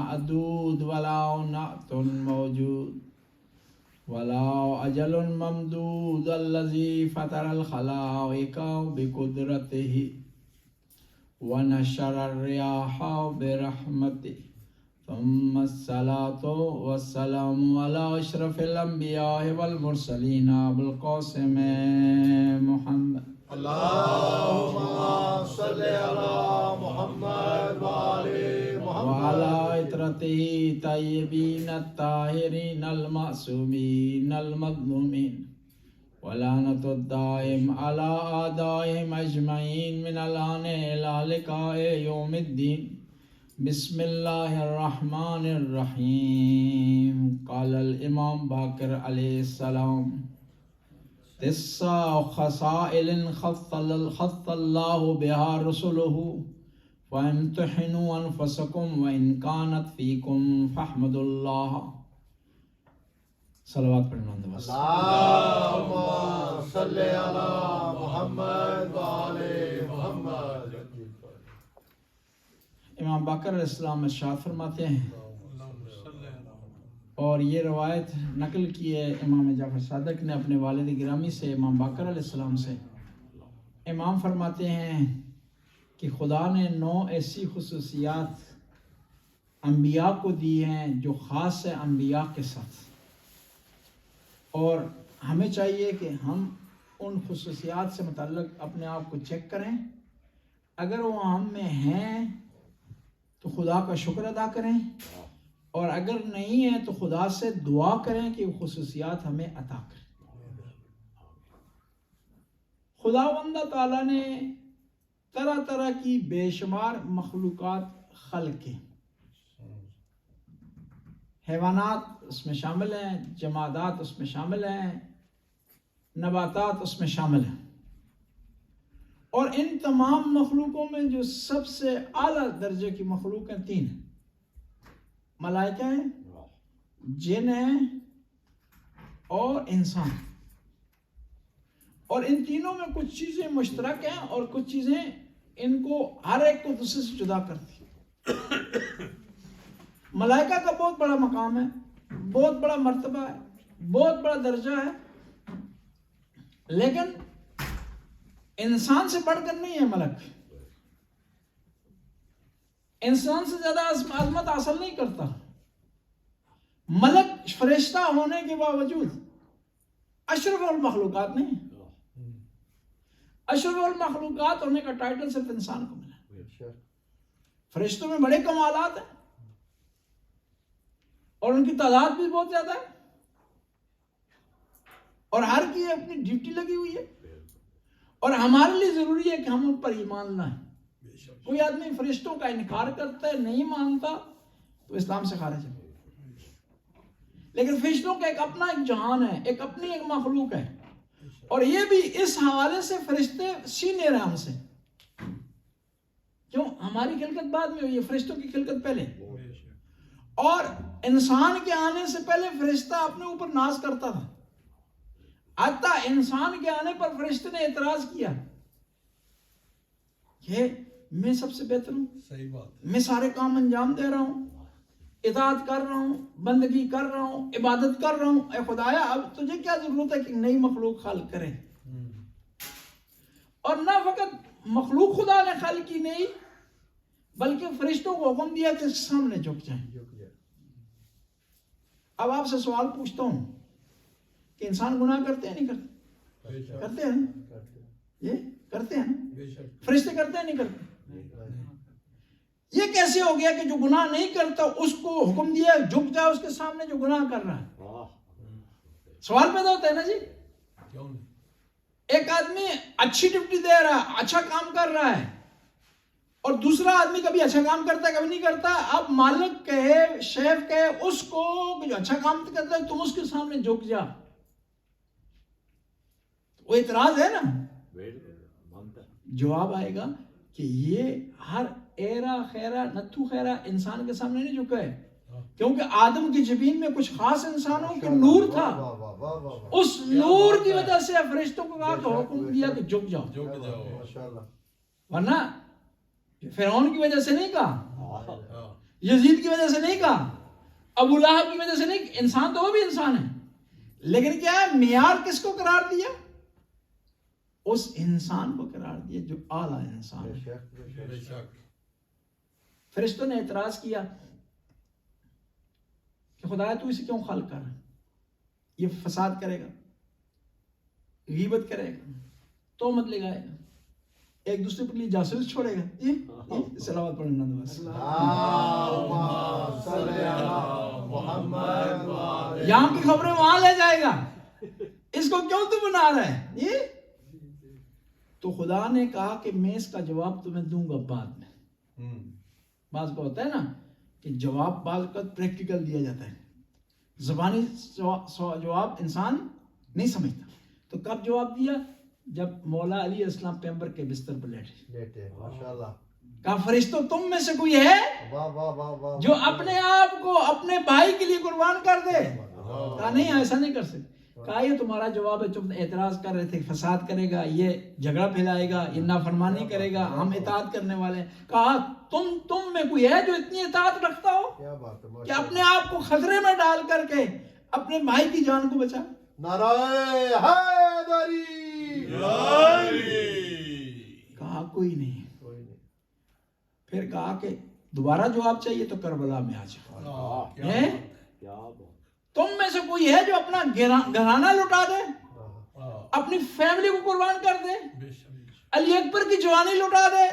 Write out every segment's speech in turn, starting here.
معدود ولا نعت موجود ولا أجل ممدود الذي فطر الخلائق بقدرته ونشر الرياح برحمته ثم الصلاة والسلام على أشرف الأنبياء والمرسلين أبو القاسم محمد اللهم صل على محمد وآل محمد وعلى عترته طيبين الطاهرين المعصومين المظلومين ولعنة الدائم على أعدائهم أجمعين من الآن إلى لقاء يوم الدين بسم الله الرحمن الرحيم قال الإمام باقر عليه السلام تسع خصائل خص الله بها رسله فامتحنوا أنفسكم وإن كانت فيكم فاحمدوا الله صلوات پڑھنا اللهم صل على محمد وآل محمد. امام باقر علیہ السلام ارشاد فرماتے ہیں اور یہ روایت نقل کی ہے امام جعفر صادق نے اپنے والد گرامی سے امام باقر علیہ السلام سے. امام فرماتے ہیں کہ خدا نے 9 ایسی خصوصیات انبیاء کو دی ہیں جو خاص ہے انبیاء کے ساتھ، اور ہمیں چاہیے کہ ہم ان خصوصیات سے متعلق اپنے آپ کو چیک کریں. اگر وہ ہم میں ہیں تو خدا کا شکر ادا کریں، اور اگر نہیں ہے تو خدا سے دعا کریں کہ وہ خصوصیات ہمیں عطا کریں. خداوند تعالیٰ نے طرح طرح کی بے شمار مخلوقات خلق کی. حیوانات اس میں شامل ہیں، جمادات اس میں شامل ہیں، نباتات اس میں شامل ہیں، اور ان تمام مخلوقوں میں جو سب سے اعلیٰ درجے کی مخلوق ہیں 3 ہیں. ملائکہ ہیں، جن ہیں اور انسان. اور ان تینوں میں کچھ چیزیں مشترک ہیں اور کچھ چیزیں ان کو ہر ایک کو دوسرے سے جدا کرتی ہیں. ملائکہ کا بہت بڑا مقام ہے، بہت بڑا مرتبہ ہے، بہت بڑا درجہ ہے، لیکن انسان سے بڑھ کر نہیں ہے. ملک انسان سے زیادہ عظمت حاصل نہیں کرتا. ملک فرشتہ ہونے کے باوجود اشرف المخلوقات نہیں. اشرف المخلوقات ہونے کا ٹائٹل صرف انسان کو ملا. فرشتوں میں بڑے کمالات ہیں اور ان کی تعداد بھی بہت زیادہ ہے، اور ہر کی اپنی ڈیوٹی لگی ہوئی ہے، اور ہمارے لیے ضروری ہے کہ ہم ان پر ایمان لائیں. کوئی آدمی فرشتوں کا انکار کرتا ہے، نہیں مانتا، تو اسلام سے خارج ہے. لیکن فرشتوں کا ایک اپنا ایک جہان ہے، ایک اپنی ایک مخلوق ہے، اور یہ بھی اس حوالے سے فرشتے سینئر ہیں ہم سے. کیوں؟ ہماری خلقت بعد میں ہوئی ہے، فرشتوں کی خلقت پہلے. اور انسان کے آنے سے پہلے فرشتہ اپنے اوپر ناز کرتا تھا. حتیٰ انسان کے آنے پر فرشتے نے اعتراض کیا کہ میں سب سے بہتر ہوں، صحیح بات، میں سارے کام انجام دے رہا ہوں، اطاعت کر رہا ہوں، بندگی کر رہا ہوں، عبادت کر رہا ہوں، اے خدایا اب تجھے کیا ضرورت ہے کہ نئی مخلوق خلق کرے؟ اور نہ فقط مخلوق خدا نے خلق کی نہیں، بلکہ فرشتوں کو حکم دیا کہ سامنے جھک جائیں. اب آپ سے سوال پوچھتا ہوں کہ انسان گناہ کرتے ہیں نہیں کرتے؟ کرتے ہیں. یہ کرتے ہیں. فرشتے کرتے ہیں نہیں کرتے؟ یہ کیسے ہو گیا کہ جو گناہ نہیں کرتا اس کو حکم دیا جھک جائے اس کے سامنے جو گناہ کر رہا ہے؟ سوال پیدا ہوتا ہے نا جی. ایک آدمی اچھی ڈیوٹی دے رہا ہے، اچھا کام کر رہا ہے، اور دوسرا آدمی کبھی اچھا کام کرتا ہے کبھی نہیں کرتا. اب مالک کہے، شیف کہے اس کو جو اچھا کام کرتا ہے تم اس کے سامنے جھک جا، وہ اعتراض ہے نا. جواب آئے گا کہ یہ ہر ایرا خیرا نتھو خیرا انسان کے سامنے نہیں جھکا ہے، کیونکہ آدم کی جبین میں کچھ خاص انسانوں کے نور تھا. اس نور کی وجہ سے فرشتوں کو کہا کہ حکم دیا کہ جھک جاؤ، ورنہ فرعون کی وجہ سے نہیں کہا. یزید کی وجہ سے نہیں کہا، ابو لہب کی وجہ سے نہیں، انسان تو وہ بھی انسان ہے، لیکن کیا ہے معیار کس کو قرار دیا؟ اس انسان کو قرار دیا جو اعلیٰ انسان ہے۔ بے شک فرشتوں نے اعتراض کیا کہ خدا تو اسے کیوں خلق کر رہا ہے؟ یہ فساد کرے گا، غیبت کرے گا، تہمت لگائے گا، ایک دوسرے پر لیے جاسوس چھوڑے گا۔ یہ صلوات پڑھنا بس۔ اللہم صلی علی محمد وعلی یہاں کی خبریں وہاں لے جائے گا، اس کو کیوں تو بنا رہا ہے؟ یہ تو خدا نے کہا کہ میں اس کا جواب تمہیں دوں گا بعد میں۔ بعض کو ہوتا ہے نا کہ جواب بعض کا پریکٹیکل دیا جاتا ہے، زبانی جواب انسان نہیں سمجھتا، تو کب جواب دیا؟ جب مولا علیہ السلام پیغمبر کے بستر پر لیٹے ماشاءاللہ۔ کہا فرشتوں تم میں سے کوئی ہے واہ واہ واہ واہ جو اپنے آپ کو اپنے بھائی کے لیے قربان کر دے؟ کہا نہیں، ایسا نہیں کر سکتے۔ کہا یہ تمہارا جواب ہے، تم اعتراض کر رہے تھے، فساد کرے گا، یہ جھگڑا پھیلائے گا، یہ نافرمانی کرے گا، ہم اطاعت کرنے والے ہیں۔ کہا تم میں کوئی ہے جو اتنی اطاعت رکھتا ہو کیا بات ہے کہ اپنے آپ کو خطرے میں ڈال کر کے اپنے بھائی کی جان کو بچا؟ نعرہ حیدری۔ کہا کوئی نہیں۔ کوئی نہیں۔ پھر کہا کہ دوبارہ جواب چاہیے تو کربلا میں آ جاؤ۔ تم میں سے کوئی ہے جو اپنا گھرانہ لٹا دے، اپنی فیملی کو قربان کر دے، علی اکبر کی جوانی لٹا دے،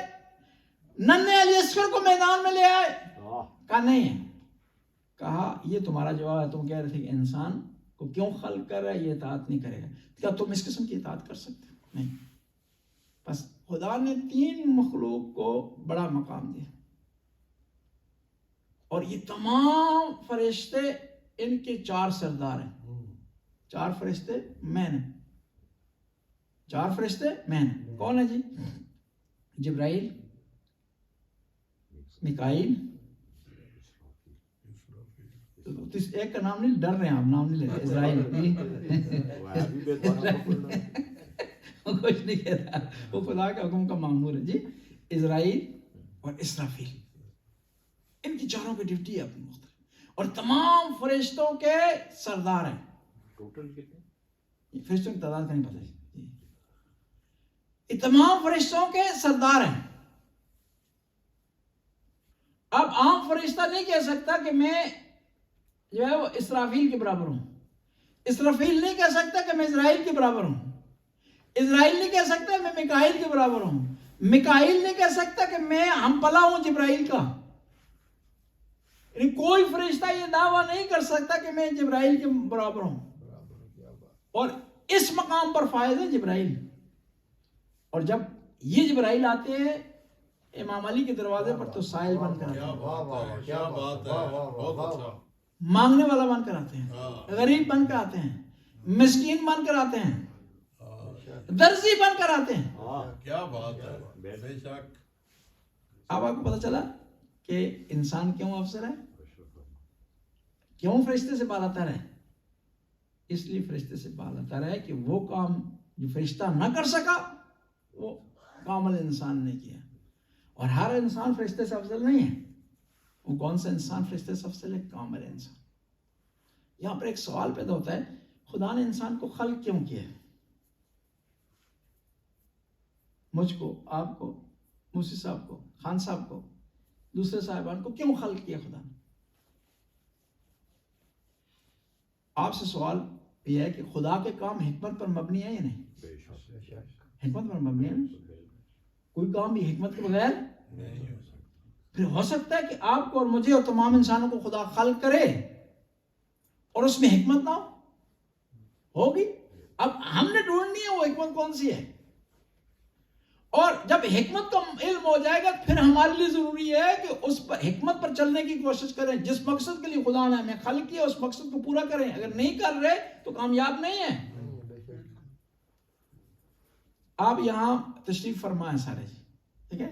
ننھے علی اصغر کو میدان میں لے آئے؟ کہا نہیں ہے۔ کہا یہ تمہارا جواب ہے، تم کہہ رہے تھے کہ انسان کو کیوں خلق کر رہا ہے، یہ اطاعت نہیں کرے گا، کیا تم اس قسم کی اطاعت کر سکتے ہو؟ نہیں۔ بس خدا نے 3 مخلوق کو بڑا مقام دیا، اور یہ تمام فرشتے ان کے 4 سردار ہیں۔ 4 فرشتے مین ہیں، 4 فرشتے مین ہیں۔ کون ہے جی؟ جبرائیل، میکائیل، ایک کا نام نہیں، ڈر رہے ہیں آپ، نام نہیں لے رہے، اسرائیل۔ کچھ نہیں کہتا، وہ خدا کے حکم کا مامور ہے جی۔ اسرائیل اور اسرافیل، ان کی 4 کی ڈیوٹی ہے اپنی مختلف، اور تمام فرشتوں کے سردار ہیں۔ ٹوٹل کتنے؟ فرشتوں کی تعداد کا نہیں پتہ، یہ تمام فرشتوں کے سردار ہیں۔ اب عام فرشتہ نہیں کہہ سکتا کہ میں جو ہے وہ اسرافیل کے برابر ہوں، اسرافیل نہیں کہہ سکتا کہ میں اسرائیل کے برابر ہوں، اسرائیل نہیں کہہ سکتا میں میکائیل کے برابر ہوں، میکائیل نہیں کہہ سکتا کہ میں ہم پلا ہوں جبرائیل کا۔ یعنی کوئی فرشتہ یہ دعویٰ نہیں کر سکتا کہ میں جبرائیل کے برابر ہوں، اور اس مقام پر فائز ہے جبرائیل۔ اور جب یہ جبرائیل آتے ہیں امام علی کے دروازے پر تو سائل بن کر آتے ہیں، واہ واہ کیا بات ہے، بہت اچھا۔ مانگنے والا بن کر آتے ہیں، غریب بن کر آتے ہیں، مسکین بن کر آتے ہیں، درزی بن کر آتے ہیں۔ کیا بات ہے، بے شک۔ اب آپ کو پتہ چلا کہ انسان کیوں افضل ہے، کیوں فرشتے سے بالا تر ہے؟ اس لیے فرشتے سے بالا تر ہے کہ وہ کام جو فرشتہ نہ کر سکا وہ کامل انسان نے کیا، اور ہر انسان فرشتے سے افضل نہیں ہے۔ وہ کون سا انسان فرشتے سے افضل ہے؟ کامل انسان۔ یہاں پر ایک سوال پیدا ہوتا ہے، خدا نے انسان کو خلق کیوں کیا ہے؟ مجھ کو، آپ کو، موسی صاحب کو، خان صاحب کو، دوسرے صاحبان کو کیوں خلق کیا خدا نے؟ آپ سے سوال یہ ہے کہ خدا کے کام حکمت پر مبنی ہے یا نہیں؟ حکمت پر مبنی ہے نا؟ کوئی کام بھی حکمت کے بغیر پھر ہو سکتا ہے کہ آپ کو اور مجھے اور تمام انسانوں کو خدا خلق کرے اور اس میں حکمت نہ ہوگی؟ اب ہم نے ڈھونڈنی ہے وہ حکمت کون سی ہے، اور جب حکمت کا علم ہو جائے گا پھر ہمارے لیے ضروری ہے کہ اس پر حکمت پر چلنے کی کوشش کریں، جس مقصد کے لیے خدا نے ہمیں خلق کیا اس مقصد کو پورا کریں۔ اگر نہیں کر رہے تو کامیاب نہیں ہیں۔ آپ یہاں تشریف فرما ہے سارے جی، ٹھیک ہے؟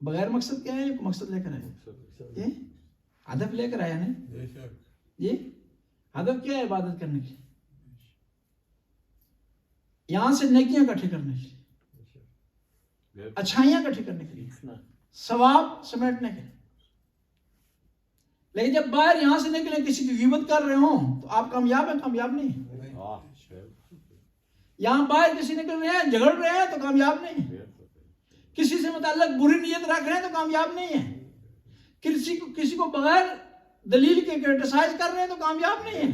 بغیر مقصد کے ہیں، مقصد لے کر آئے، یہ ہدف لے کر آیا نہیں جی؟ ہدف کیا ہے؟ عبادت کرنے کی، یہاں سے نیکیاں اکٹھی کرنے کی، اچھائیاں اکٹھی کرنے کے لیے، ثواب سمیٹنے کے لیے۔ لیکن جب باہر یہاں سے نکلے کسی کی غیبت کر رہے ہوں تو آپ کامیاب ہیں؟ کامیاب نہیں. یہاں باہر کسی نکل رہے ہیں جھگڑ رہے ہیں تو کامیاب نہیں. کسی سے متعلق بری نیت رکھ رہے ہیں تو کامیاب نہیں ہے. کسی کو بغیر دلیل کے کرٹیسائز کر رہے ہیں تو کامیاب نہیں ہے.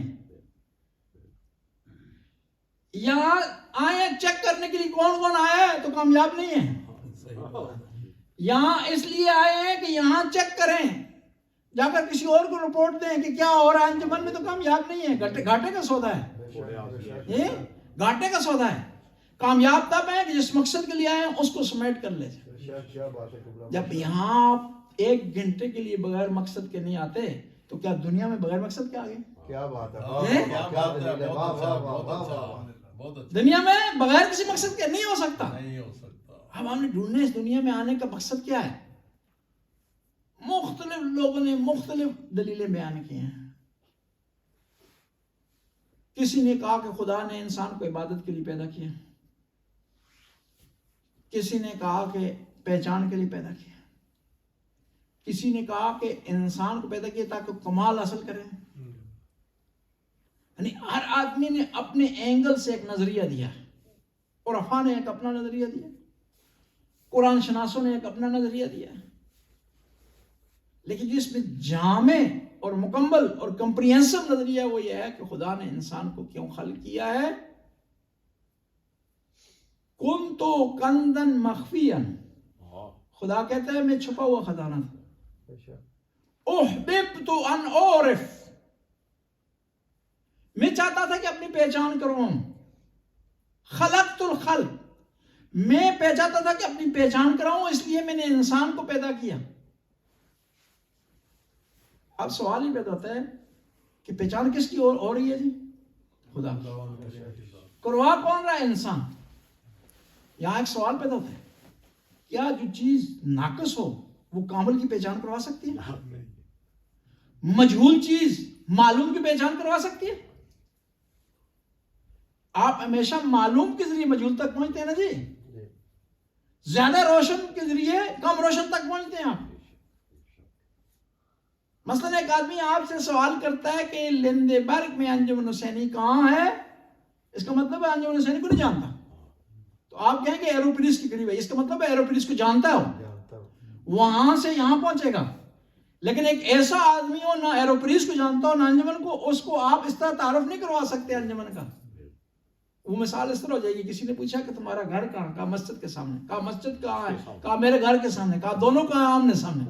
یہاں آئے چیک کرنے کے لیے کون کون آیا ہے تو کامیاب نہیں ہے. یہاں اس لیے آئے ہیں کہ یہاں چیک کریں, جا کر کسی اور کو رپورٹ دیں کہ کیا ہو رہا ہے انجمن میں تو کامیاب نہیں ہے. گھاٹے کا سودا ہے, گھاٹے کا سودا ہے. کامیاب تب ہے کہ جس مقصد کے لیے آئے ہیں اس کو سمیٹ کر لے جائے. جب یہاں آپ 1 گھنٹے کے لیے بغیر مقصد کے نہیں آتے تو کیا دنیا میں بغیر مقصد کے آگے؟ کیا بات ہے, دنیا میں بغیر کسی مقصد کے نہیں ہو سکتا. نہیں ہو سکتا. اب ہم نے ڈھونڈنے اس دنیا میں آنے کا مقصد کیا ہے. مختلف لوگوں نے مختلف دلیلیں بیان کی ہیں. کسی نے کہا کہ خدا نے انسان کو عبادت کے لیے پیدا کیا. کسی نے کہا کہ پہچان کے لیے پیدا کیا. کسی نے کہا کہ انسان کو پیدا کیا تاکہ کمال حاصل کرے. یعنی ہر آدمی نے اپنے اینگل سے ایک نظریہ دیا. عرفاء نے ایک اپنا نظریہ دیا, قرآن شناسوں نے ایک اپنا نظریہ دیا. لیکن جس میں جامع اور مکمل اور کمپریہنسو نظریہ وہ یہ ہے کہ خدا نے انسان کو کیوں خلق کیا ہے. کنتو کندن مخفیاً, خدا کہتا ہے میں چھپا ہوا خزانہ تھا. احببت ان اعرف, میں چاہتا تھا کہ اپنی پہچان کروں. خلقت الخلق, میں چاہتا تھا کہ اپنی پہچان کراؤں, اس لیے میں نے انسان کو پیدا کیا. اب سوال ہی پیدا ہوتا ہے کہ پہچان کس کی ہو رہی ہے جی؟ خدا. کروا کون رہا ہے؟ انسان. یہاں ایک سوال پیدا ہوتا ہے, کیا جو چیز ناقص ہو وہ کامل کی پہچان کروا سکتی ہے؟ مجہول چیز معلوم کی پہچان کروا سکتی ہے؟ آپ ہمیشہ معلوم کے ذریعے مجہول تک پہنچتے ہیں نا جی. زیادہ روشن کے ذریعے کم روشن تک پہنچتے ہیں آپ. مثلا ایک آدمی آپ سے سوال کرتا ہے کہ لندبرگ میں انجمن حسینی کہاں ہے, اس کا مطلب ہے انجمن حسینی کو نہیں جانتا. تو آپ کہیں کہ ایروپولیس کے قریب ہے, اس کا مطلب ہے ایروپولیس کو جانتا ہو, وہاں سے یہاں پہنچے گا. لیکن ایک ایسا آدمی ہو نہ ایروپولیس کو جانتا ہو نہ انجمن کو, اس کو آپ اس طرح تعارف نہیں کروا سکتے انجمن کا. وہ مثال اس طرح ہو جائے گی, کسی نے پوچھا کہ تمہارا گھر کہاں, کہا مسجد کے سامنے. کہا مسجد کہاں ہے, کہا میرے گھر کے سامنے. کہا دونوں کہاں آمنے سامنے.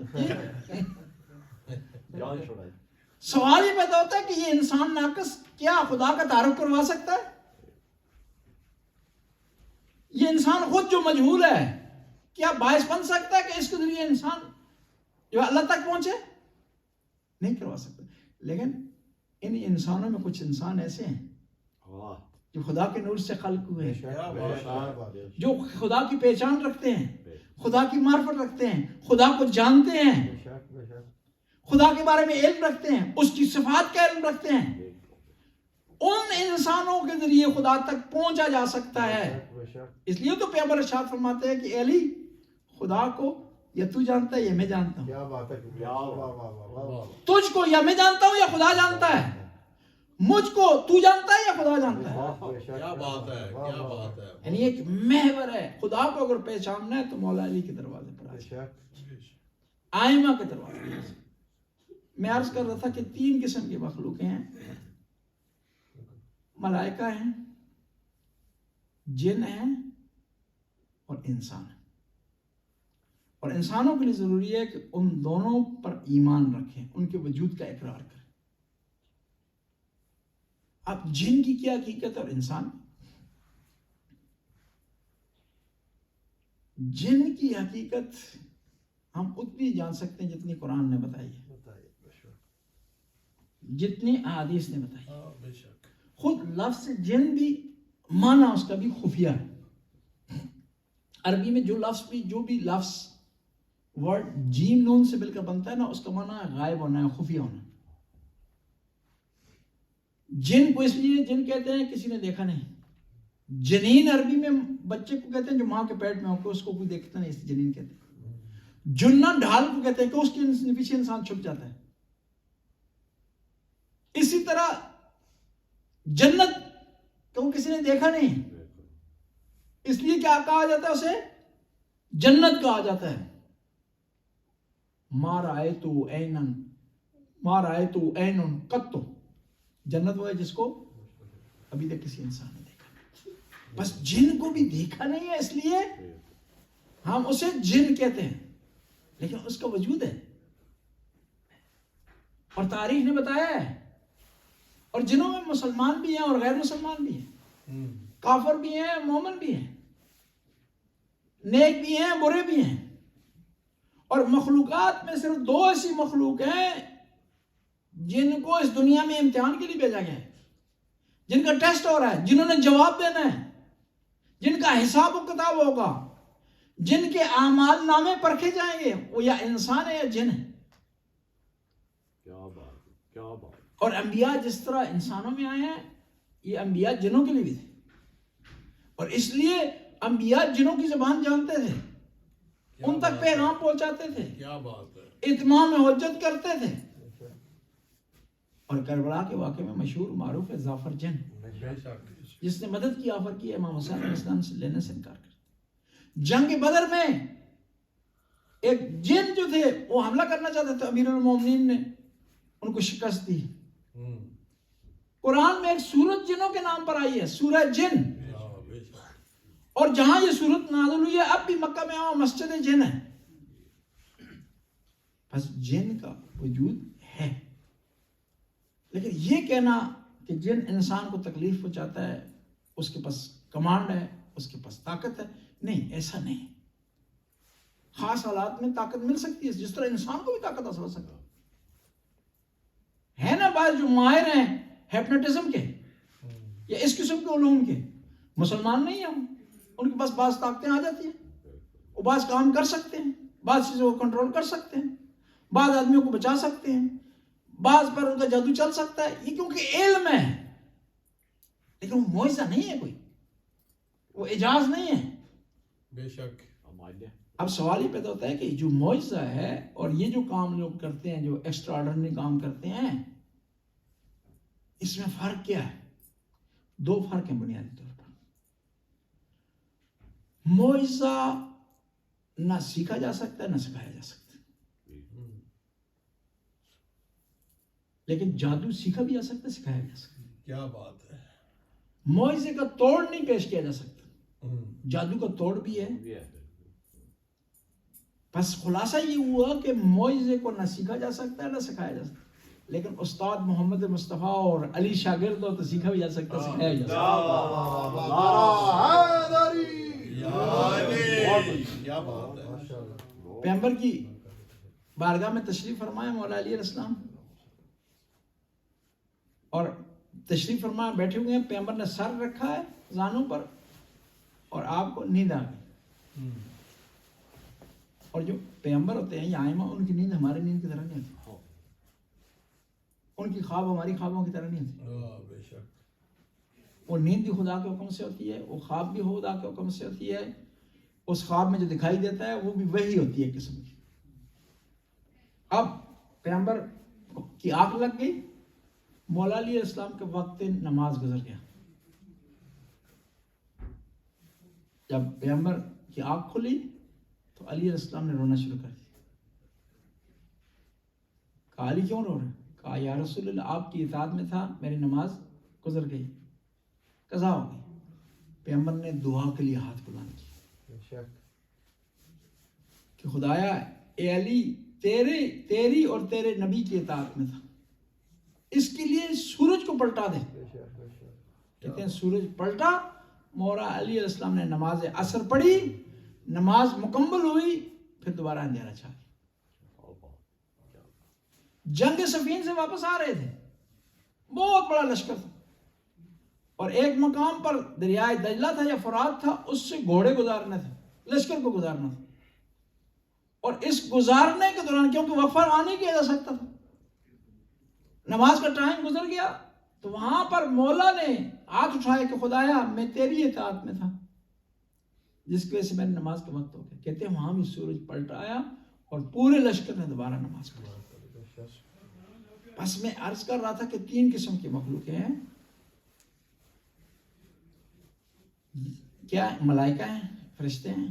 سوال یہ پیدا ہوتا ہے کہ یہ انسان ناقص کیا خدا کا تعارف کروا سکتا ہے؟ یہ انسان خود جو مجہول ہے کیا باعث بن سکتا ہے کہ اس کے ذریعے انسان جو اللہ تک پہنچے؟ نہیں کروا سکتا. لیکن ان انسانوں میں کچھ انسان ایسے ہیں جو خدا کے نور سے خلق ہوئے ہیں, جو خدا کی پہچان رکھتے ہیں, خدا کی معرفت رکھتے ہیں, خدا کو جانتے ہیں, خدا کے بارے میں علم رکھتے ہیں, اس کی صفات کا علم رکھتے ہیں. ان انسانوں کے ذریعے خدا تک پہنچا جا سکتا ہے. اس لیے تو پیغمبر ارشاد فرماتے ہیں کہ علی خدا کو یا تو جانتا ہے یا میں جانتا ہوں. کیا بات ہے, تجھ کو یا میں جانتا ہوں یا خدا جانتا ہے. مجھ کو تو جانتا ہے یا خدا جانتا ہے. کیا بات ہے, کیا بات ہے. یعنی ایک محور ہے. خدا کو اگر پہچاننا ہے تو مولا علی کے دروازے پر آ, آئمہ کے دروازے پر. میں عرض کر رہا تھا کہ 3 قسم کی مخلوقیں ہیں. ملائکہ ہیں, جن ہیں اور انسان ہیں. اور انسانوں کے لیے ضروری ہے کہ ان دونوں پر ایمان رکھیں, ان کے وجود کا اقرار کریں. اب جن کی کیا حقیقت اور انسان, جن کی حقیقت ہم اتنی جان سکتے ہیں جتنی قرآن نے بتائی ہے, جتنی احادیث نے بتائی. خود لفظ جن بھی معنی اس کا بھی خفیہ ہے. عربی میں جو بھی لفظ ورڈ جیم نون سے مل کر بنتا ہے نا, اس کا معنی ہے غائب ہونا ہے, خفیہ ہونا. جن کو اس لیے جن کہتے ہیں کسی نے دیکھا نہیں. جنین عربی میں بچے کو کہتے ہیں جو ماں کے پیٹ میں ہو کے اس کو کوئی دیکھتا نہیں, اس جنین کہتے ہیں. جنہ ڈھال کو کہتے ہیں کہ اس کے پیچھے انسان چھپ جاتا ہے. اسی طرح جنت کو کسی نے دیکھا نہیں، اس لیے کیا کہا جاتا ہے اسے؟ جنت کہا جاتا ہے. ما رأیت عین قط، جنت وہ ہے جس کو ابھی تک کسی انسان نے دیکھا نہیں. بس جن کو بھی دیکھا نہیں ہے اس لیے ہم اسے جن کہتے ہیں، لیکن اس کا وجود ہے اور تاریخ نے بتایا ہے. اور جنوں میں مسلمان بھی ہیں اور غیر مسلمان بھی ہیں، کافر بھی ہیں مومن بھی ہیں، نیک بھی ہیں برے بھی ہیں. اور مخلوقات میں صرف 2 ایسی مخلوق ہیں جن کو اس دنیا میں امتحان کے لیے بھیجا گیا ہے، جن کا ٹیسٹ ہو رہا ہے، جنہوں نے جواب دینا ہے، جن کا حساب و کتاب ہوگا، جن کے اعمال نامے پرکھے جائیں گے. وہ یا انسان ہے یا جن ہے. کیا بات ہے، کیا بات. اور انبیاء جس طرح انسانوں میں آئے ہیں، یہ انبیاء جنوں کے لیے بھی تھے. اور اس لیے انبیاء جنوں کی زبان جانتے تھے، ان تک پیغام پہنچاتے تھے، کیا بات ہے. اتمام حجت کرتے تھے. اور کربلا کے واقعے میں مشہور معروف ہے ظافر جن، بے شک. جس نے مدد کی آفر کی امام حسین علیہ السلام سے لینے سے انکار کر. جنگ بدر میں ایک جن جو تھے وہ حملہ کرنا چاہتے تھے، امیر المومنین نے ان کو شکست دی. قرآن میں ایک سورت جنوں کے نام پر آئی ہے، سورہ جن. بے شک. اور جہاں یہ سورت نازل ہوئی ہے اب بھی مکہ میں مسجد جن ہے. بس جن کا وجود ہے، لیکن یہ کہنا کہ جن انسان کو تکلیف پہنچاتا ہے، اس کے پاس کمانڈ ہے، اس کے پاس طاقت ہے، نہیں، ایسا نہیں. خاص حالات میں طاقت مل سکتی ہے، جس طرح انسان کو بھی طاقت حاصل ہو سکتی ہے نا. بعض جو ماہر ہیں ہیپنوٹزم کے یا اس قسم کے علوم کے، مسلمان نہیں ہیں، ان کے پاس بعض طاقتیں آ جاتی ہیں، وہ بعض کام کر سکتے ہیں، بعض چیزوں کو کنٹرول کر سکتے ہیں، بعض آدمیوں کو بچا سکتے ہیں، بعض پر ان کا جادو چل سکتا ہے. یہ کیونکہ علم ہے، لیکن وہ معجزہ نہیں ہے، کوئی وہ اعجاز نہیں ہے. بے شک. اب سوال یہ پیدا ہوتا ہے کہ جو معجزہ ہے اور یہ جو کام لوگ کرتے ہیں، جو ایکسٹرا آرڈنری کام کرتے ہیں، اس میں فرق کیا ہے؟ 2 فرق ہیں بنیادی طور پر. معجزہ نہ سیکھا جا سکتا ہے نہ سکھایا جا سکتا، لیکن جادو سیکھا بھی جا سکتا ہے، سکھایا جا سکتا. کیا بات ہے. معجزے کا توڑ نہیں پیش کیا جا سکتا، جادو کا توڑ بھی ہے. بس خلاصہ یہ ہوا کہ معجزے کو نہ سیکھا جا سکتا ہے نہ سکھایا جا سکتا، لیکن استاد محمد مصطفیٰ اور علی شاگرد ہو تو سیکھا بھی جا سکتا ہے، سکھایا جا سکتا. کیا بات ہے. پیغمبر کی بارگاہ میں تشریف فرمائے مولا علی علیہ السلام، اور تشریف فرمائے بیٹھے ہوئے ہیں. پیغمبر نے سر رکھا ہے زانوں پر اور آپ کو نیند آ گئی. اور جو پیغمبر ہوتے ہیں یا آئمہ، ان کی نیند ہماری نیند کی طرح نہیں ہوتی، ان کی خواب ہماری خوابوں کی طرح نہیں ہوتی. بے شک. وہ نیند بھی خدا کے حکم سے ہوتی ہے، وہ خواب بھی خدا کے حکم سے ہوتی ہے. اس خواب میں جو دکھائی دیتا ہے وہ بھی وہی ہوتی ہے ایک قسم کی. اب پیغمبر کی آنکھ لگ گئی، مولا علیہ السلام کے وقت نماز گزر گیا. جب پیغمبر کی آنکھ کھلی تو علی علیہ السلام نے رونا شروع کر دیا. کہا علی کیوں رو رہے ہیں؟ کہا یا رسول اللہ، آپ کی اطاعت میں تھا، میری نماز گزر گئی، قضا ہو گئی. پیغمبر نے دعا کے لیے ہاتھ بلند کیا کہ خدایا اے علی تیری اور تیرے نبی کی اطاعت میں تھا، اس کے لیے سورج کو پلٹا دے. کہتے ہیں سورج پلٹا. مولا علی علیہ السلام نے نماز عصر پڑھی، نماز مکمل ہوئی، پھر دوبارہ اندھیرا چھا گیا. جنگ صفین سے واپس آ رہے تھے، بہت بڑا لشکر تھا، اور ایک مقام پر دریائے دجلہ تھا یا فرات تھا، اس سے گھوڑے گزارنے تھے، لشکر کو گزارنا تھا. اور اس گزارنے کے دوران کیونکہ وقفہ وہاں نہیں کیا جا سکتا تھا، نماز کا ٹائم گزر گیا، تو وہاں پر مولا نے ہاتھ اٹھائے کہ خدایا میں تیری اطاعت میں تھا، جس کی وجہ سے میری نماز کا وقت ہو گیا. کہتے ہیں وہاں بھی سورج پلٹ آیا اور پورے لشکر نے دوبارہ نماز پڑھی. بس میں عرض کر رہا تھا کہ 3 قسم کی مخلوقیں ہیں. کیا ملائکہ ہیں، فرشتے ہیں،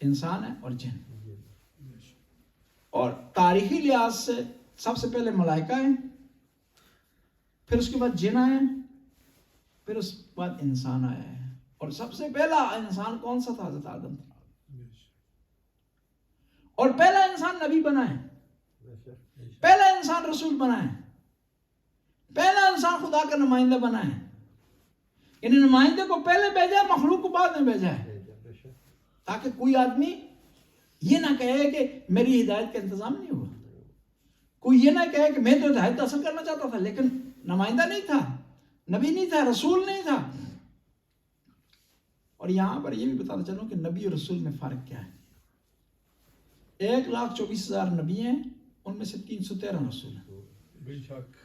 انسان ہیں اور جن. اور تاریخی لحاظ سے سب سے پہلے ملائکہ ہیں، پھر اس کے بعد جن آئے ہیں، پھر اس کے بعد انسان آیا ہے. اور سب سے پہلا انسان کون سا تھا؟ حضرت آدم تھا. اور پہلا انسان نبی بنا ہے، پہلا انسان رسول بنا ہے، پہلا انسان خدا کا نمائندہ بنا ہے. یعنی نمائندے کو پہلے بھیجا ہے، مخلوق کو بعد میں بھیجا ہے، تاکہ کوئی آدمی یہ نہ کہے کہ میری ہدایت کا انتظام نہیں ہوا. کوئی یہ نہ کہے کہ میں تو ہدایت حاصل کرنا چاہتا تھا لیکن نمائندہ نہیں تھا، نبی نہیں تھا، رسول نہیں تھا. اور یہاں پر یہ بھی بتانا چاہوں کہ نبی اور رسول میں فرق کیا ہے. 1,24,000 نبی ہیں، ان میں سے 313 رسول ہیں. بے شک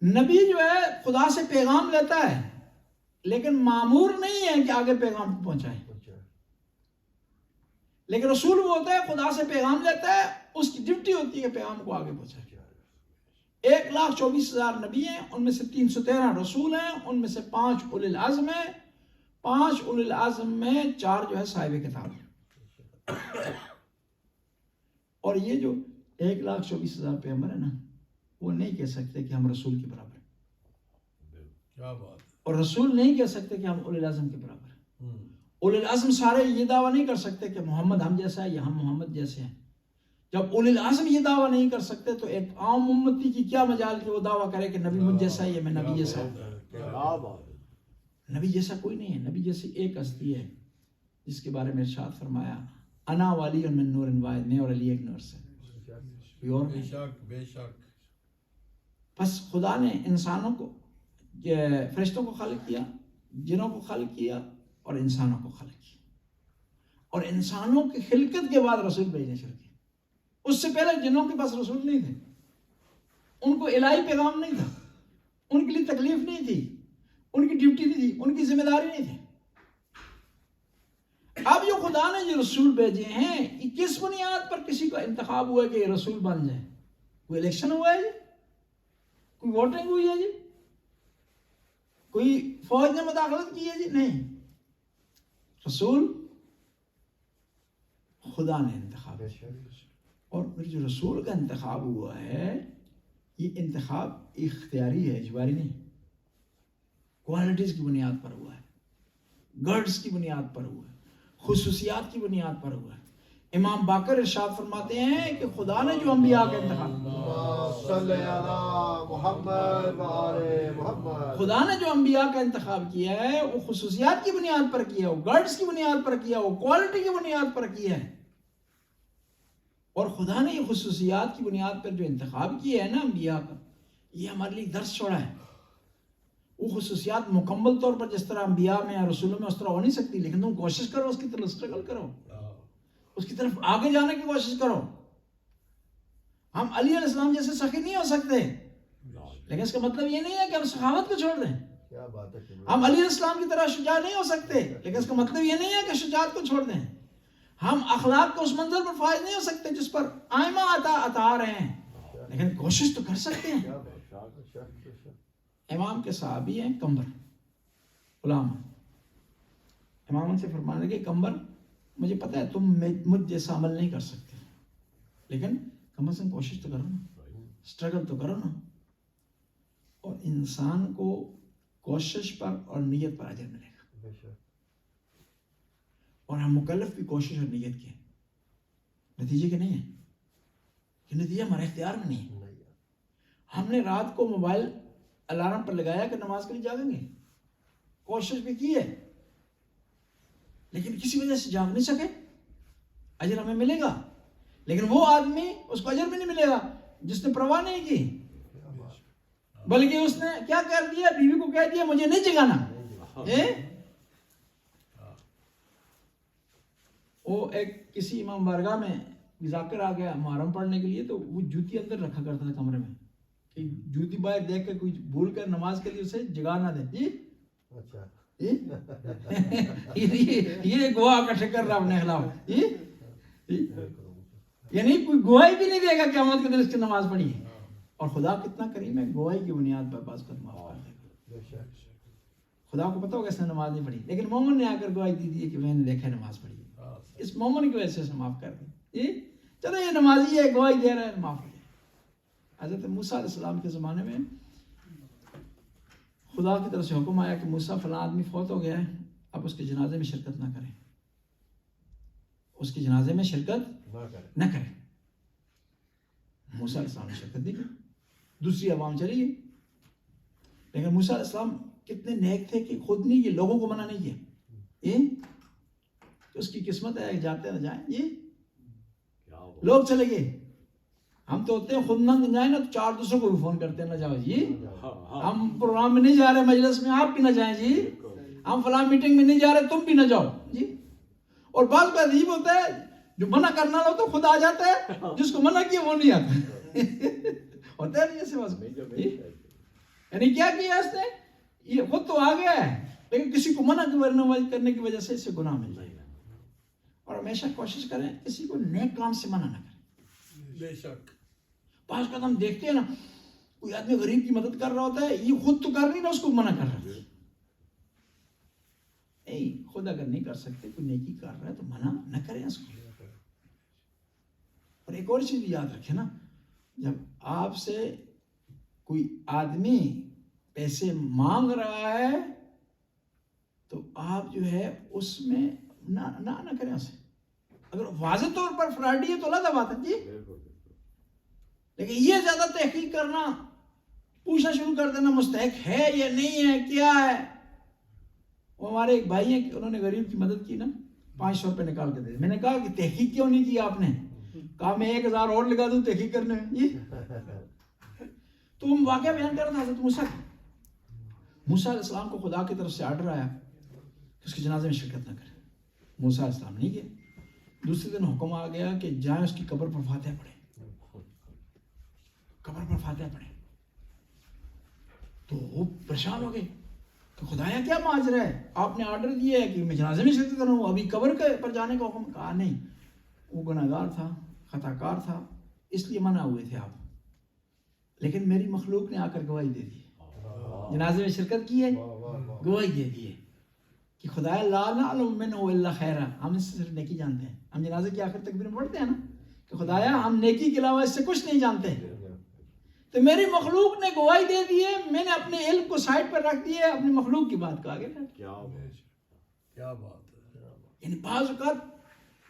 نبی جو ہے خدا سے پیغام لیتا ہے لیکن مامور نہیں ہے کہ آگے پیغام کو پہنچائے. لیکن رسول وہ ہوتا ہے خدا سے پیغام لیتا ہے، اس کی ڈیوٹی ہوتی ہے پیغام کو آگے پہنچائے. 1,24,000 نبی ہیں، ان میں سے 313 رسول ہیں، ان میں سے 5 اولی العزم ہیں. 5 اولی العزم میں 4 جو ہے صاحب کتاب ہیں. اور یہ جو 1,24,000 پیغمبر ہے نا، وہ نہیں کہہ سکتے کہ ہم رسول کے برابر ہیں، کیا بات. اور رسول نہیں کہہ سکتے کہ ہم اولی العزم کے برابر ہیں. اولی العزم سارے یہ دعویٰ نہیں کر سکتے کہ محمد ہم جیسا ہے یا ہم محمد جیسے ہیں. جب اولی العزم یہ دعویٰ نہیں کر سکتے تو ایک عام امتی کی کیا مجال کہ وہ دعویٰ کرے کہ نبی مجھ جیسا ہے یا میں نبی جیسا ہوں. نبی جیسا کوئی نہیں ہے. نبی جیسی ایک ہستی ہے جس کے بارے میں ارشاد فرمایا انا والی من نور واحد، میں اور علی ایک نور سے، کوئی اور بے نہیں. شک بے شک. بس خدا نے انسانوں کو، فرشتوں کو خالق کیا، جنوں کو خالق کیا اور انسانوں کو خالق کیا. اور انسانوں کی خلقت کے بعد رسول بھیجنے شروع کیے. اس سے پہلے جنوں کے پاس رسول نہیں تھے، ان کو الہی پیغام نہیں تھا، ان کے لیے تکلیف نہیں تھی، ان کی ڈیوٹی نہیں تھی، ان کی ذمہ داری نہیں تھی. اب جو خدا نے جو رسول بھیجے ہیں، یہ کس بنیاد پر کسی کا انتخاب ہوا ہے کہ یہ رسول بن جائے؟ کوئی الیکشن ہوا ہے جی؟ کوئی ووٹنگ ہوئی ہے جی؟ کوئی فوج نے مداخلت کی ہے جی؟ نہیں. رسول خدا نے انتخاب کیا. اور پھر جو رسول کا انتخاب ہوا ہے، یہ انتخاب اختیاری ہے، اجباری نہیں. کوالٹیز کی بنیاد پر ہوا ہے، گرڈز کی بنیاد پر ہوا ہے، خصوصیات کی بنیاد پر ہوا ہے. امام باقر ارشاد فرماتے ہیں کہ خدا نے جو انبیاء کا انتخاب، خدا نے جو انبیاء کا انتخاب کیا ہے وہ خصوصیات کی بنیاد پر کیا، وہ گرڈز کی بنیاد پر کیا، وہ کوالٹی کی بنیاد پر کیا ہے. اور خدا نے یہ خصوصیات کی بنیاد پر جو انتخاب کیا ہے نا انبیاء کا، یہ ہمارے لیے درس چھوڑا ہے. وہ خصوصیات مکمل طور پر جس طرح انبیاء میں یا رسولوں میں اس طرح ہو نہیں سکتی، لیکن تم کوشش کرو، اس کی طرف اسٹرگل کرو، اس کی طرف آگے جانے کی کوشش کرو. ہم علی علیہ السلام جیسے سخی نہیں ہو سکتے، لیکن اس کا مطلب یہ نہیں ہے کہ ہم سخاوت کو چھوڑ دیں. ہم علی علیہ السلام کی طرح شجاع نہیں ہو سکتے، لیکن اس کا مطلب یہ نہیں ہے کہ شجاعت کو چھوڑ دیں. ہم اخلاق کو اس منزل پر فائز نہیں ہو سکتے جس پر آئمہ عطا رہے ہیں، لیکن کوشش تو کر سکتے ہیں. امام کے صحابی ہیں کمبر غلام، امام ان سے فرمانے لگے کمبر مجھے پتہ ہے تم مجھ جیسا عمل نہیں کر سکتے، لیکن کم از کم کوشش تو کرو نا، اسٹرگل تو کرو نا. اور انسان کو کوشش پر اور نیت پر اجر ملے گا. اور ہم مکلف بھی کوشش اور نیت کے، نتیجے کے نہیں ہیں، کہ نتیجہ ہمارے اختیار میں نہیں ہے. ہم نے رات کو موبائل الارم پر لگایا کہ نماز کے لیے جاگیں گے، کوشش بھی کی ہے لیکن کسی وجہ سے جاگ نہیں سکے، اجر ہمیں ملے گا. لیکن وہ آدمی اس کو اجر بھی نہیں ملے گا جس نے پرواہ نہیں کی، بلکہ اس نے کیا کر دیا، بیوی کو کہہ دیا مجھے نہیں جگانا. وہ ایک کسی امام بارگاہ میں ذاکر آ گیا محرم پڑھنے کے لیے، تو وہ جوتی اندر رکھا کرتا تھا کمرے میں کہ جوتی باہر دیکھ کے کوئی بھول کر نماز کے لیے اسے جگا نہ دے. جی اچھا یہ گواہ اکٹھے کر رہا اپنے خلاف، یعنی کوئی گواہی بھی نہیں دے گا قیامت کے دن اس کی نماز پڑھی ہے. اور خدا کتنا کریم ہے، گواہی کی بنیاد پر بعض پر معاف کر دے. خدا کو پتا ہوگا اس نے نماز نہیں پڑھی، لیکن مومن نے آ کر گواہی دی دی ہے کہ میں نے دیکھا نماز پڑھی ہے، اس مومن کی وجہ سے معاف کر دی. چلو یہ نمازی ہے، گواہی دے رہا ہے، معاف ہو گیا. حضرت موسیٰ علیہ السلام کے زمانے میں خدا کی طرف سے حکم آیا کہ موسیٰ فلاں آدمی فوت ہو گیا ہے، اب اس کے جنازے میں شرکت نہ کریں، اس کے جنازے میں شرکت نہ کریں. موسیٰ علیہ السلام نے شرکت نہیں کی، دوسری عوام چلی گئی. لیکن موسیٰ علیہ السلام کتنے نیک تھے کہ خود نہیں کیے، لوگوں کو منع نہیں کیا. تو اس کی قسمت ہے کہ جاتے نہ جائیں. لوگ چلے گئے، ہم تو ہوتے ہیں خود نہ جائیں نا تو 4 دوسروں کو بھی فون کرتے ہیں نہ جاؤ جی، ہم پروگرام میں نہیں جا رہے، مجلس میں آپ بھی نہ جائیں جی، ہم فلاں میٹنگ میں نہیں جا رہے تم بھی نہ جاؤ جی. اور بعض کا عجیب ہوتا ہے، جو منع کرنا ہو تو خود آ جاتا ہے، جس کو منع کیا وہ نہیں آتا. ہوتا ہے نہیں ایسے بس. یعنی کیا کیا اس نے، یہ خود تو آ گیا ہے لیکن کسی کو منع کرنے کی وجہ سے اسے گناہ مل جائے گا. اور ہمیشہ کوشش کریں کسی کو نیک کام سے منع نہ کریں. بے شک بعض کا ہم دیکھتے ہیں نا، کوئی آدمی غریب کی مدد کر رہا ہوتا ہے، یہ خود تو کر نہیں رہا، اس کو منع کر رہا ہے. نہیں، خود اگر نہیں کر سکتے، کوئی نیکی کر رہا ہے تو منع نہ کریں اس کو. اور ایک اور چیز یاد رکھیں نا، جب آپ سے کوئی آدمی پیسے مانگ رہا ہے تو آپ جو ہے اس میں نہ کریں اسے. اگر واضح طور پر فراڈی ہے تو الگ بات ہے جی، لیکن یہ زیادہ تحقیق کرنا، پوچھنا شروع کر دینا مستحق ہے یا نہیں ہے، کیا ہے. وہ ہمارے ایک بھائی ہیں کہ انہوں نے غریب کی مدد کی نا، 500 روپے نکال کے دے. میں نے کہا کہ تحقیق کیوں نہیں کی آپ نے؟ کہا میں 1000 اور لگا دوں تحقیق کرنے میں جی. تو ہم واقعہ بیان کر رہا تھا حضرت موسیٰ علیہ السلام کو خدا کی طرف سے آرڈر آیا کہ اس کے جنازے میں شرکت نہ کریں. موسیٰ علیہ السلام نہیں گئے. دوسرے دن حکم آ گیا کہ جائیں اس کی قبر پر فاتحہ پڑھیں، قبر پر فاتحہ پڑھیں. تو وہ پریشان ہو گئے کہ خدایا کیا ماجرا ہے، آپ نے آرڈر دیا ہے کہ میں جنازے میں شرکت کروں، ابھی قبر پر جانے کا حکم. کہا نہیں، وہ گناہگار تھا، خطا کار تھا، اس لیے منع ہوئے تھے آپ، لیکن میری مخلوق نے آ کر گواہی دے دی، جنازے میں شرکت کی ہے، گواہی دے دی ہے کہ خدایا لا نعلم منہ الا خیرا، ہم اس سے صرف نیکی جانتے ہیں. ہم جنازے کی آخر تکبیر میں پڑھتے ہیں نا کہ خدایا ہم نیکی کے علاوہ اس سے کچھ نہیں جانتے. تو میری مخلوق نے گواہی دے دی ہے، میں نے اپنے علم کو سائڈ پر رکھ دیا ہے، اپنی مخلوق کی بات کو آگے رکھ. کیا بات ہے. یعنی بعض اوقات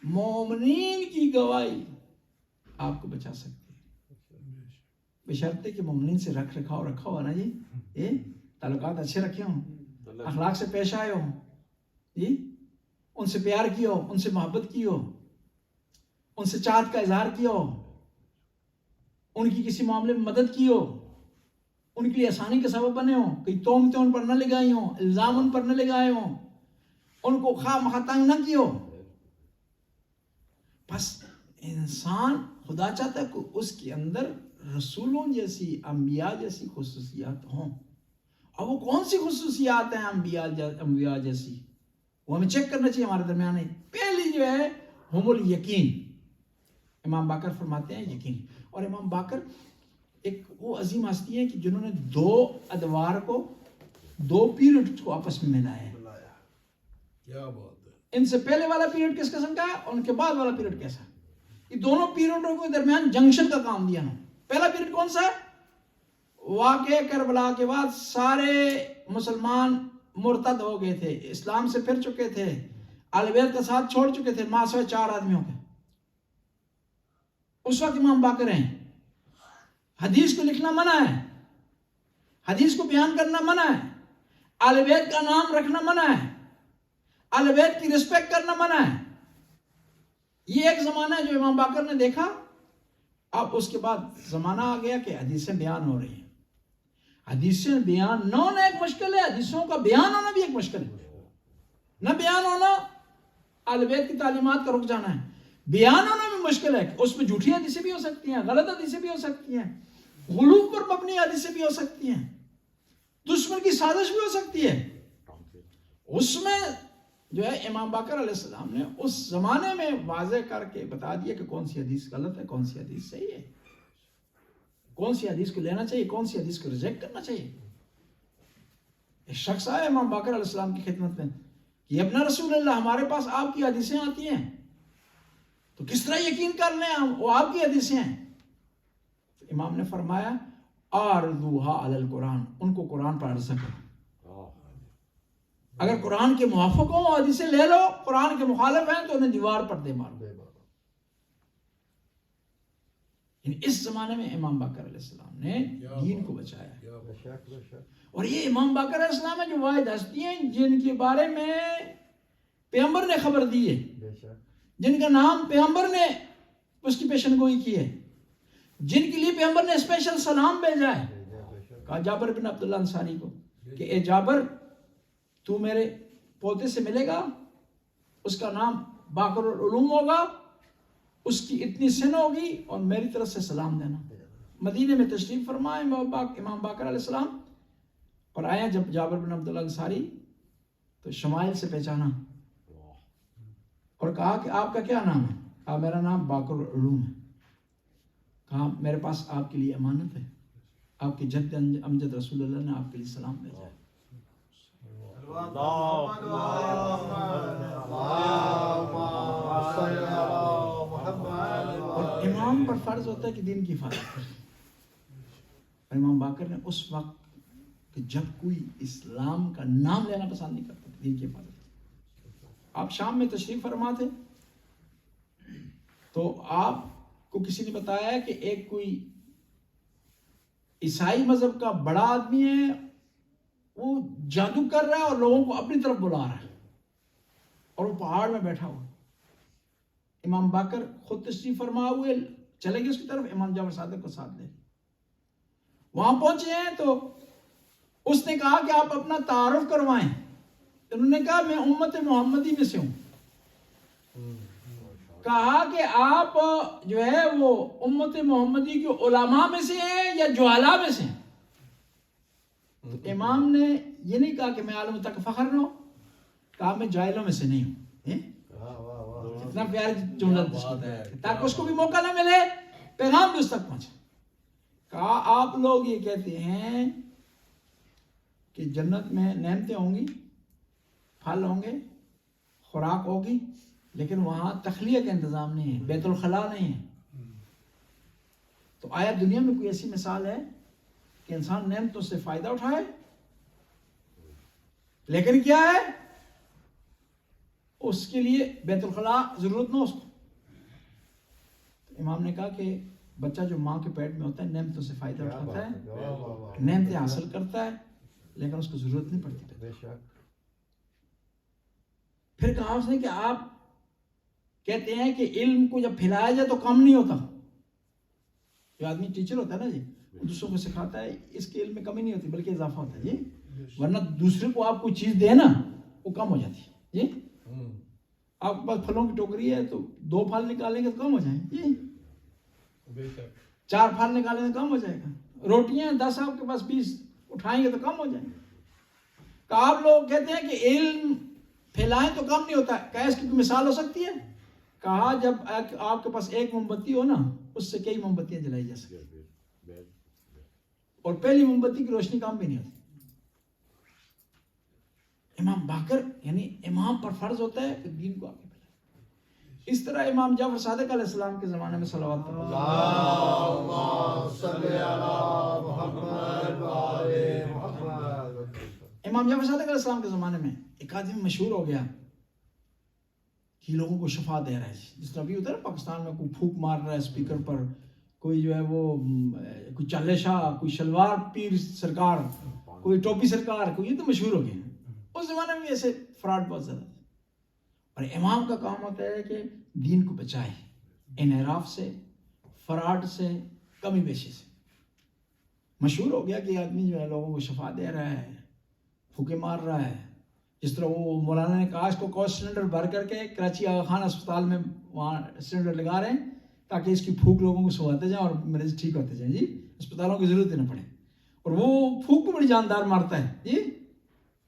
مومنین کی گواہی آپ کو بچا سکتی ہے، بشرطے کہ مومنین سے رکھ رکھا ہوا نا جی، تعلقات اچھے رکھے ہوں، اخلاق سے پیش آئے ہوں جی، ان سے پیار کیا ہو، ان سے محبت کی ہو، ان سے چاہت کا اظہار کیا ہو، ان کی کسی معاملے میں مدد کی ہو، ان کے لیے آسانی کا سبب بنے ہوں، کئی تہمتیں ان پر نہ لگائی ہوں، الزام ان پر نہ لگائے ہوں، ان کو خواہ مخواہ تنگ نہ کی ہو. بس انسان خدا چاہتا ہے کہ اس کے اندر رسولوں جیسی، انبیاء جیسی خصوصیات ہوں. اور وہ کون سی خصوصیات ہیں انبیاء جیسی، وہ ہمیں چیک کرنا چاہیے ہمارے درمیان. پہلی جو ہے ہم الیقین. امام باقر فرماتے ہیں یقین. اور امام باقر ایک وہ عظیم ہستی ہے کہ جنہوں نے 2 ادوار کو، 2 پیریڈ کو آپس میں ملایا ہے. کیا بات ہے. ان سے پہلے والا پیریڈ کس قسم کا ہے اور ان کے بعد والا پیریڈ کیسا ہے. یہ دونوں پیریڈوں کے درمیان جنکشن کا کام دیا نا. پہلا پیریڈ کون سا ہے؟ واقعہ کربلا کے بعد سارے مسلمان مرتد ہو گئے تھے، اسلام سے پھر چکے تھے، اہل بیت کا ساتھ چھوڑ چکے تھے، ماں سوائے 4 آدمیوں کے. اس وقت امام باقر ہیں. حدیث کو لکھنا منع ہے، حدیث کو بیان کرنا منع ہے، اہل بیت کا نام رکھنا منع ہے، اہل بیت کی رسپیکٹ کرنا منع ہے. یہ ایک زمانہ ہے جو امام باقر نے دیکھا. اب اس کے بعد زمانہ آ گیا کہ حدیثیں بیان ہو رہی ہیں. حدیثیں بیان نہ ہونا ایک مشکل ہے، حدیثوں کا بیان ہونا بھی ایک مشکل ہے. نہ بیان ہونا اہل بیت کی تعلیمات کا رک جانا ہے، بیان ہونا بھی مشکل ہے. اس میں جھوٹی حدیثیں بھی ہو سکتی ہیں، غلط حدیثیں بھی ہو سکتی ہیں، غلو پر مبنی حدیثیں بھی ہو سکتی ہیں، دشمن کی سازش بھی ہو سکتی ہے. اس میں جو ہے امام باقر علیہ السلام نے اس زمانے میں واضح کر کے بتا دیا کہ کون سی حدیث غلط ہے، کون سی حدیث صحیح ہے. کون سی حدیث کو لینا چاہیے, کون سی حدیث کو ریجیکٹ کرنا چاہیے. ایک شخص آیا امام باقر علیہ السلام کی خدمت میں, یہ ابن رسول اللہ, ہمارے پاس آپ کی حدیثیں آتی ہیں تو کس طرح یقین کر لیں ہم, وہ آپ کی حدیثیں ہیں. تو امام نے فرمایا عارضوها علی القرآن, ان کو قرآن پر عرض کرو, اگر قرآن کے موافق ہوں حدیثیں لے لو, قرآن کے مخالف ہیں تو انہیں دیوار پر دے مارو. اس زمانے میں امام باقر علیہ السلام نے دین کو بچایا. اور یہ امام باقر علیہ السلام ہے جو واحد ہستی ہیں جن کے بارے میں پیغمبر نے خبر دی ہے, جن کا نام پیغمبر نے اس کی پیشن گوئی کی ہے, جن کے لیے پیغمبر نے اسپیشل سلام بھیجا ہے. کہا جابر بن عبداللہ انصاری کو کہ اے جابر, تو میرے پوتے سے ملے گا, اس کا نام باقر العلوم ہوگا, اس کی اتنی سن ہوگی, اور میری طرف سے سلام دینا. مدینے میں تشریف فرمائے امام باقر علیہ السلام, اور آیا جب جابر بن عبداللہ انصاری تو شمائل سے پہچانا اور کہا کہ آپ کا کیا نام ہے؟ کہا میرا نام باقر العلوم ہے. کہا میرے پاس آپ کے لیے امانت ہے, آپ کے جد امجد رسول اللہ نے آپ کے لیے سلام بھیجا ہے. اور امام پر فرض ہوتا ہے کہ دین کی حفاظت کرے. اور امام باقر نے اس وقت کہ جب کوئی اسلام کا نام لینا پسند نہیں کرتا, دین کی حفاظت. آپ شام میں تشریف فرما تھے تو آپ کو کسی نے بتایا کہ ایک کوئی عیسائی مذہب کا بڑا آدمی ہے, وہ جادو کر رہا ہے اور لوگوں کو اپنی طرف بلا رہا ہے, اور وہ پہاڑ میں بیٹھا ہوا. امام باقر خود تشریف فرما ہوئے چلے گئے اس کی طرف, امام جعفر صادق کو ساتھ لے. وہاں پہنچے ہیں تو اس نے کہا کہ آپ اپنا تعارف کروائیں. انہوں نے کہا میں امت محمدی میں سے ہوں. کہا کہ آپ جو ہے وہ امت محمدی کے علماء میں سے ہیں یا جہالا میں سے ہیں؟ تو امام نے یہ نہیں کہا کہ میں عالم تک فخر نہ ہوں, کہا میں جاہلوں میں سے نہیں ہوں. اتنا پیار جملہ تاکہ اس کو بھی موقع نہ ملے, پیغام بھی اس تک پہنچے. کہا آپ لوگ یہ کہتے ہیں کہ جنت میں نعمتیں ہوں گی, پھل ہوں گے, خوراک ہوگی, لیکن وہاں تخلیہ کا انتظام نہیں ہے, بیت الخلاء نہیں ہے. تو آیا دنیا میں کوئی ایسی مثال ہے کہ انسان نعمتوں سے فائدہ اٹھائے لیکن کیا ہے اس کے لیے بیت الخلاء ضرورت نہ اس کو؟ امام نے کہا کہ بچہ جو ماں کے پیٹ میں ہوتا ہے نعمتوں سے فائدہ اٹھاتا ہے, نعمتیں حاصل کرتا ہے, لیکن اس کو ضرورت نہیں پڑتی. پھر کہا اس نے کہ آپ کہتے ہیں کہ علم کو جب پھیلایا جائے تو کم نہیں ہوتا. جو آدمی ٹیچر ہوتا ہے نا جی, دوسروں کو سکھاتا ہے, اس کے علم میں کمی نہیں ہوتی بلکہ اضافہ ہوتا ہے جی. ورنہ دوسرے کو آپ کوئی چیز دیں نا وہ کم ہو جاتی ہے جی. آپ کے پاس پھلوں کی ٹوکری ہے تو 2 پھل نکالیں گے تو کم ہو جائیں جی, 4 پھل نکالیں گے تو کم ہو جائے گا. روٹیاں 10 آپ کے پاس 20 اٹھائیں گے تو کم ہو جائیں گے. کہ آپ لوگ کہتے ہیں کہ علم پھیلائیں تو کم نہیں ہوتا. کیا اس کی کوئی مثال ہو سکتی ہے؟ کہا جب آپ کے پاس ایک موم بتی ہو نا, اس سے کئی موم بتیاں جلائی جا سکتی, اور پہلی موم بتی کی روشنی کام بھی نہیں ہوتی. امام باقر یعنی امام پر فرض ہوتا ہے کہ دین کو آگے بڑھائے. اس طرح امام جعفر صادق علیہ السلام کے زمانے میں صلوات امام جعفر صادق علیہ السلام کے زمانے میں ایک آدمی مشہور ہو گیا کہ لوگوں کو شفا دے رہا ہے. جس طرح بھی ہوتا ہے نا پاکستان میں, کوئی پھونک مار رہا ہے اسپیکر پر, کوئی جو ہے وہ کوئی چالے شاہ, کوئی شلوار پیر سرکار, کوئی ٹوپی سرکار, کوئی, یہ تو مشہور ہو گئے. اس زمانے میں ایسے فراڈ بہت زیادہ تھے. اور امام کا کام ہوتا ہے کہ دین کو بچائے انحراف سے, فراڈ سے, کمی بیشی سے. مشہور ہو گیا کہ آدمی جو ہے لوگوں کو شفا دے رہا ہے, پھوکے مار رہا ہے. جس طرح وہ مولانا نے کہا اس کو کوس سلنڈر بھر کر کے کراچی آغا خان اسپتال میں وہاں سلنڈر لگا رہے ہیں تاکہ اس کی پھوک لوگوں کو سواتے جائیں اور مریض ٹھیک ہوتے جائیں جی, اسپتالوں کی ضرورت نہ پڑے. اور وہ پھوک کو بڑی جاندار مارتا ہے جی,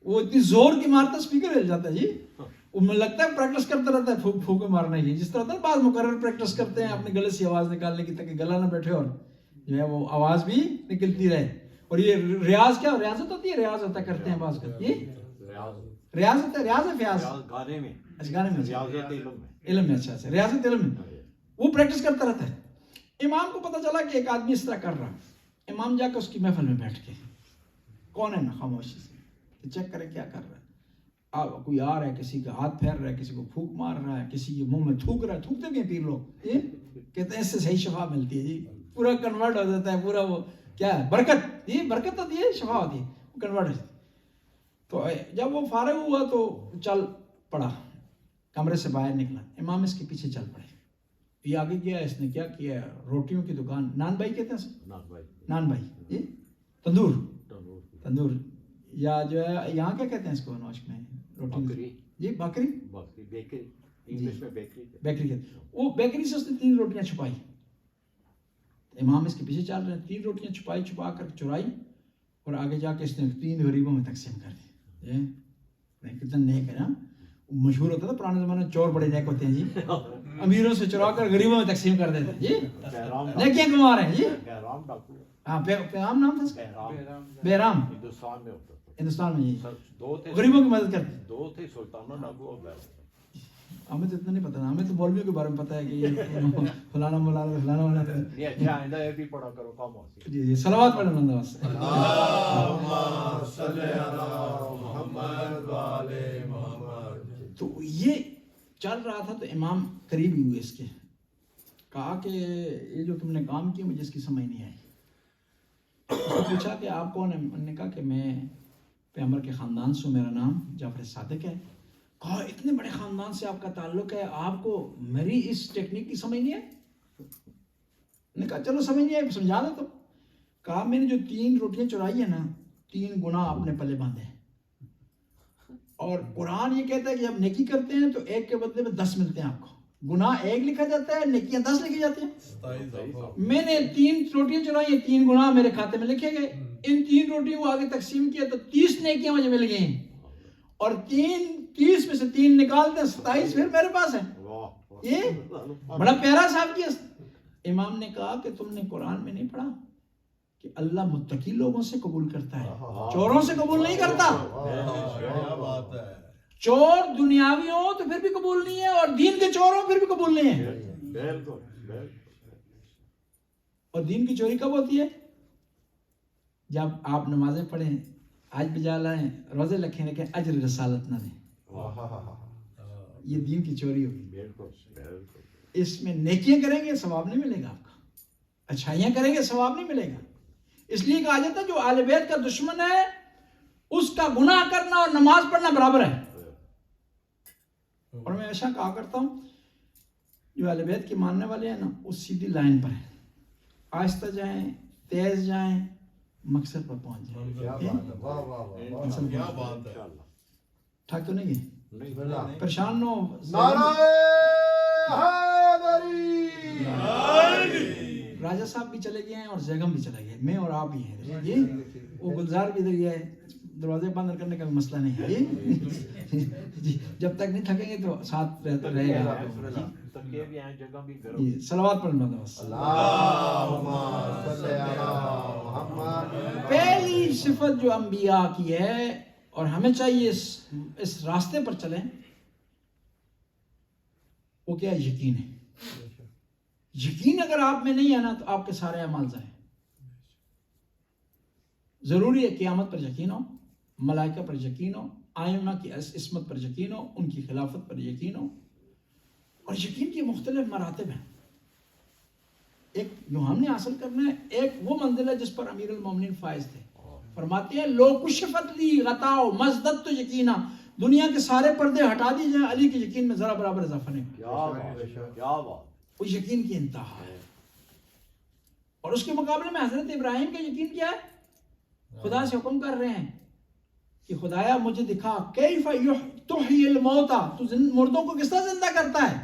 وہ اتنی زور کی مارتا اسپیکر ہل جاتا ہے جی. وہ مجھے لگتا ہے پریکٹس کرتا رہتا ہے پھوک مارنے کی. جس طرح ہوتا ہے بعض مقرر پریکٹس کرتے ہیں اپنے گلے سے آواز نکالنے کی تاکہ گلا نہ بیٹھے اور جو ہے وہ آواز بھی نکلتی رہے. اور یہ ریاض کیا ریاضت ہوتی ہے, ریاض ہوتا کرتے ہیں بعض کا, یہ ریاض ہوتا ہے, ریاض ہے فیاض گانے میں, اچھا گانے میں, ریاضت علم میں, علم میں, اچھا ریاضت علم میں وہ پریکٹس کرتا رہتا ہے. امام کو پتہ چلا کہ ایک آدمی اس طرح کر رہا, امام جا کے اس کی محفل میں بیٹھ کے, کون ہے نا, خاموشی سے چیک کرے کیا کر رہا ہے. کوئی آ رہا ہے, کسی کا ہاتھ پھیر رہا ہے, کسی کو پھونک مار رہا ہے, کسی کے منہ میں تھوک رہا ہے. تھوکتے بھی ہیں پیر لوگ, یہ کہتے ہیں اس سے صحیح شفا ملتی ہے جی, پورا کنورٹ ہو جاتا ہے, پورا وہ کیا ہے برکت, یہ برکت ہوتی ہے, شفا ہوتی ہے, وہ کنورٹ ہو جاتی ہے. تو جب وہ فارغ ہوا تو چل پڑا, کمرے سے باہر نکلا, امام اس کے پیچھے چل پڑے. یہ آگے گیا, اس نے کیا کیا, روٹیوں کی دکان, نان بھائی کہتے ہیں, نان بھائی, یہ تندور یا جو ہے یہاں کیا کہتے ہیں اس کو نوش میں, روٹی جی بکری, بیکری کہتے ہیں. وہ بیکری سے اس نے 3 روٹیاں چھپائی, امام اس کے پیچھے چل رہے ہیں, 3 روٹیاں چھپا کر چرائی, اور آگے جا کے اس نے 3 غریبوں میں تقسیم کر دی. کتنا نیک ہے نا, مشہور ہوتا تھا پرانے زمانے میں, چور بڑے نیک ہوتے ہیں جی, امیروں سے چرا کر غریبوں میں تقسیم کر دیتے ہیں جی, نیکیاں کما رہے ہیں جی. ہاں پیغام نام تھا اس کا, بہرام, ہندوستان میں جی, غریبوں کی مدد کرتے. 2 تھے, سلطانہ ڈاکو اور بہرام. ہمیں تو اتنا نہیں پتا, ہمیں تو مولویوں کے بارے میں پتا ہے کہ یہ فلانا مولانا فلانا مولانا. یہ اچھا آئندہ یہ بھی پڑھا کرو, کام ہو سی. جی صلوات پڑھیں بندہ بس. اللہم صلی علی محمد و آل محمد. تو یہ چل رہا تھا, تو امام قریب ہوئے اس کے, کہا کہ یہ جو تم نے کام کیا مجھے اس کی سمجھ نہیں آئی. اس نے پوچھا کہ آپ کون ہیں, انہوں نے کہا کہ میں پیغمبر کے خاندان سے ہوں, میرا نام جعفر صادق ہے. کہا اتنے بڑے خاندان سے آپ کا تعلق ہے, آپ کو میری اس ٹیکنیک کی سمجھ نہیں ہے؟ نے کہا چلو سمجھ نہیں ہے, سمجھا دو. تو کہا میں نے جو 3 روٹیاں چرائی ہے نا, 3 گناہ اپنے پلے باندھے ہیں, اور قرآن یہ کہتا ہے کہ جب نیکی کرتے ہیں تو 1 کے بدلے میں 10 ملتے ہیں آپ کو. گناہ 1 لکھا جاتا ہے, نیکیاں 10 لکھی جاتی ہیں. میں نے 3 روٹیاں چرائی, 3 گناہ میرے کھاتے میں لکھے گئے. ان 3 روٹیوں کو آگے تقسیم کیا تو 30 نیکیاں مجھے مل گئی ہیں, اور 30 میں سے 3 نکال دیں, 27 پھر میرے پاس ہیں. یہ بڑا پیارا صاحب کیا. امام نے کہا کہ تم نے قرآن میں نہیں پڑھا کہ اللہ متقی لوگوں سے قبول کرتا ہے, چوروں سے قبول نہیں کرتا. کیا بات ہے, چور دنیاوی ہو تو پھر بھی قبول نہیں ہے, اور دین کے چور ہو پھر بھی قبول نہیں ہے. اور دین کی چوری کب ہوتی ہے؟ جب آپ نمازیں پڑھیں, آج بجا لائیں, روزے رکھیں, لیکن اجر رسالت نہ دیں, یہ دین کی چوری ہوگی. اس میں نیکیاں کریں گے ثواب نہیں ملے گا آپ کا, اچھائیاں کریں گے ثواب نہیں ملے گا. اس لیے کہا جاتا ہے جو اہل بیت کا دشمن ہے اس کا گناہ کرنا اور نماز پڑھنا برابر ہے. اور میں ہمیشہ کہا کرتا ہوں جو اہل بیت کے ماننے والے ہیں نا, اس سیدھی لائن پر ہیں, آہستہ جائیں, تیز جائیں, مقصد پر پہنچ جائیں. کیا بات ہے. ٹھاک تو نہیں ہے, پریشان نہ ہو. راجہ صاحب بھی چلے گئے ہیں اور زیگم بھی چلے گئے, میں اور آپ ہی ہیں جی. وہ گلزار بھی ادھر گیا ہے, دروازے بند کرنے کا بھی مسئلہ نہیں ہے جی. جب تک نہیں تھکیں گے تو ساتھ رہے گا. صلوات پڑھنا بس. پہلی صفت جو انبیاء کی ہے, اور ہمیں چاہیے اس راستے پر چلیں, وہ کیا یقین ہے. یقین اگر آپ میں نہیں ہے نا تو آپ کے سارے اعمال ضائع. ضروری ہے قیامت پر یقین ہو, ملائکہ پر یقین ہو, آئمہ کی عصمت پر یقین ہو, ان کی خلافت پر یقین ہو. اور یقین کی مختلف مراتب ہیں. ایک جو ہم نے حاصل کرنا ہے, ایک وہ منزل ہے جس پر امیر المومنین فائز تھے. فرماتے ہیں لو کشفت لی غطاؤ مزدت تو یقینا, دنیا کے سارے پردے ہٹا دی جائیں, علی کے یقین میں ذرا برابر اضافہ نہیں ہوگا. وہ یقین کی انتہا ہے. اور اس کے مقابلے میں حضرت ابراہیم کا یقین کیا ہے؟ خدا سے حکم کر رہے ہیں کہ خدایا مجھے دکھا کیف تحیی الموتى, تو مردوں کو کس طرح زندہ کرتا ہے.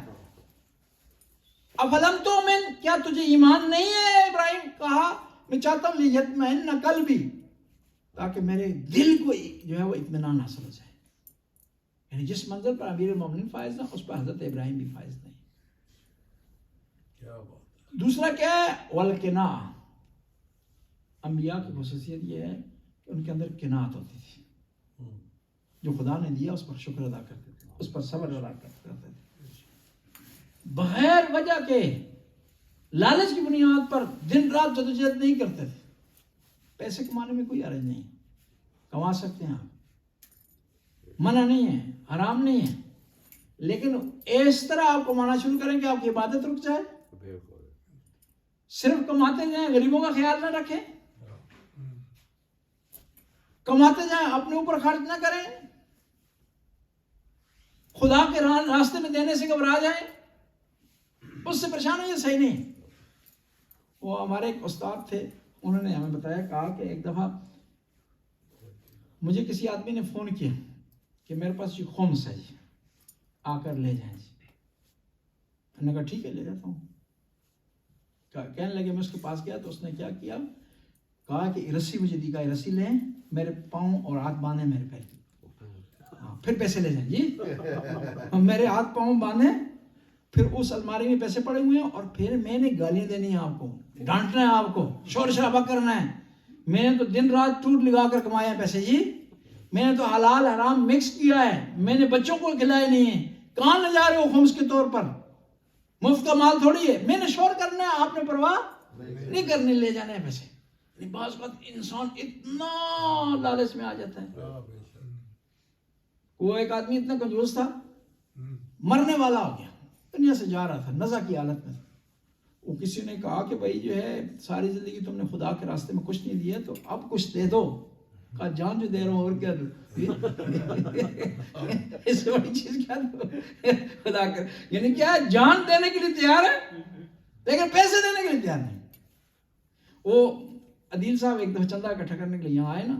افلم تؤمن, کیا تجھے ایمان نہیں ہے ابراہیم؟ کہا میں چاہتا ہوں لیطمئن قلبی, تاکہ میرے دل کو جو ہے وہ اطمینان حاصل ہو جائے. یعنی جس منظر پر امیر المومنین فائز ہیں اس پر حضرت ابراہیم بھی فائز نہیں. دوسرا کیا ہے؟ والقناع, انبیاء کی خصوصیت یہ ہے کہ ان کے اندر قناعت ہوتی تھی، جو خدا نے دیا اس پر شکر ادا کرتے تھے، اس پر صبر ادا کرتے تھے، بغیر وجہ کے لالچ کی بنیاد پر دن رات جدوجہد نہیں کرتے تھے۔ پیسے کمانے میں کوئی حرج نہیں، کما سکتے ہیں آپ، منع نہیں ہے، حرام نہیں ہے، لیکن اس طرح آپ کمانا شروع کریں کہ آپ کی عبادت رک جائے، صرف کماتے جائیں، غریبوں کا خیال نہ رکھیں، کماتے جائیں اپنے اوپر خرچ نہ کریں، خدا کے راستے میں دینے سے گھبرا جائیں، اس سے پریشان ہوئے، صحیح نہیں۔ وہ ہمارے ایک استاد تھے، انہوں نے ہمیں بتایا، کہا کہ ایک دفعہ مجھے کسی آدمی نے فون کیا کہ میرے پاس یہ خمس ہے جی، آ کر لے جائیں جی۔ میں نے کہا ٹھیک ہے، لے جاتا ہوں۔ کہنے لگے میں اس کے پاس گیا تو اس نے کیا کیا، کہا کہ رسی مجھے دی، کہا رسی لیں، میرے پاؤں اور ہاتھ باندھیں میرے پیر کی، پھر پیسے لے جائیں جی۔ میرے ہاتھ پاؤں باندھیں، پھر اس الماری میں پیسے پڑے ہوئے ہیں، اور پھر میں نے گالیاں دینی ہیں آپ کو، ڈانٹنا ہے آپ کو، شور شرابہ کرنا ہے۔ میں نے تو دن رات ٹوٹ لگا کر کمائے ہیں پیسے جی، میں نے تو حلال حرام مکس کیا ہے، میں نے بچوں کو کھلائے نہیں ہیں، کہاں لے جا رہے ہو خمس کے طور پر، مفت کا مال تھوڑی ہے، میں نے شور کرنا ہے، آپ نے پرواہ نہیں کرنی، لے جانے ہیں پیسے۔ بعض وقت انسان اتنا لالچ میں آ جاتا ہے۔ وہ ایک آدمی اتنا کنجوس تھا، مرنے والا ہو گیا، دنیا سے جا رہا تھا، نزع کی حالت میں تھا۔ وہ کسی نے کہا کہ بھائی جو ہے ساری زندگی تم نے خدا کے راستے میں کچھ نہیں دیا، تو اب کچھ دے دو۔ کہا جان جو دے رہا ہوں اور کیا دوں، اس سے بڑی چیز کیا دو، خدا کر، یعنی کیا جان دینے کے لیے تیار ہے لیکن پیسے دینے کے لیے تیار نہیں۔ وہ عدیل صاحب ایک دفعہ چندہ اکٹھا کرنے کے لیے یہاں آئے نا،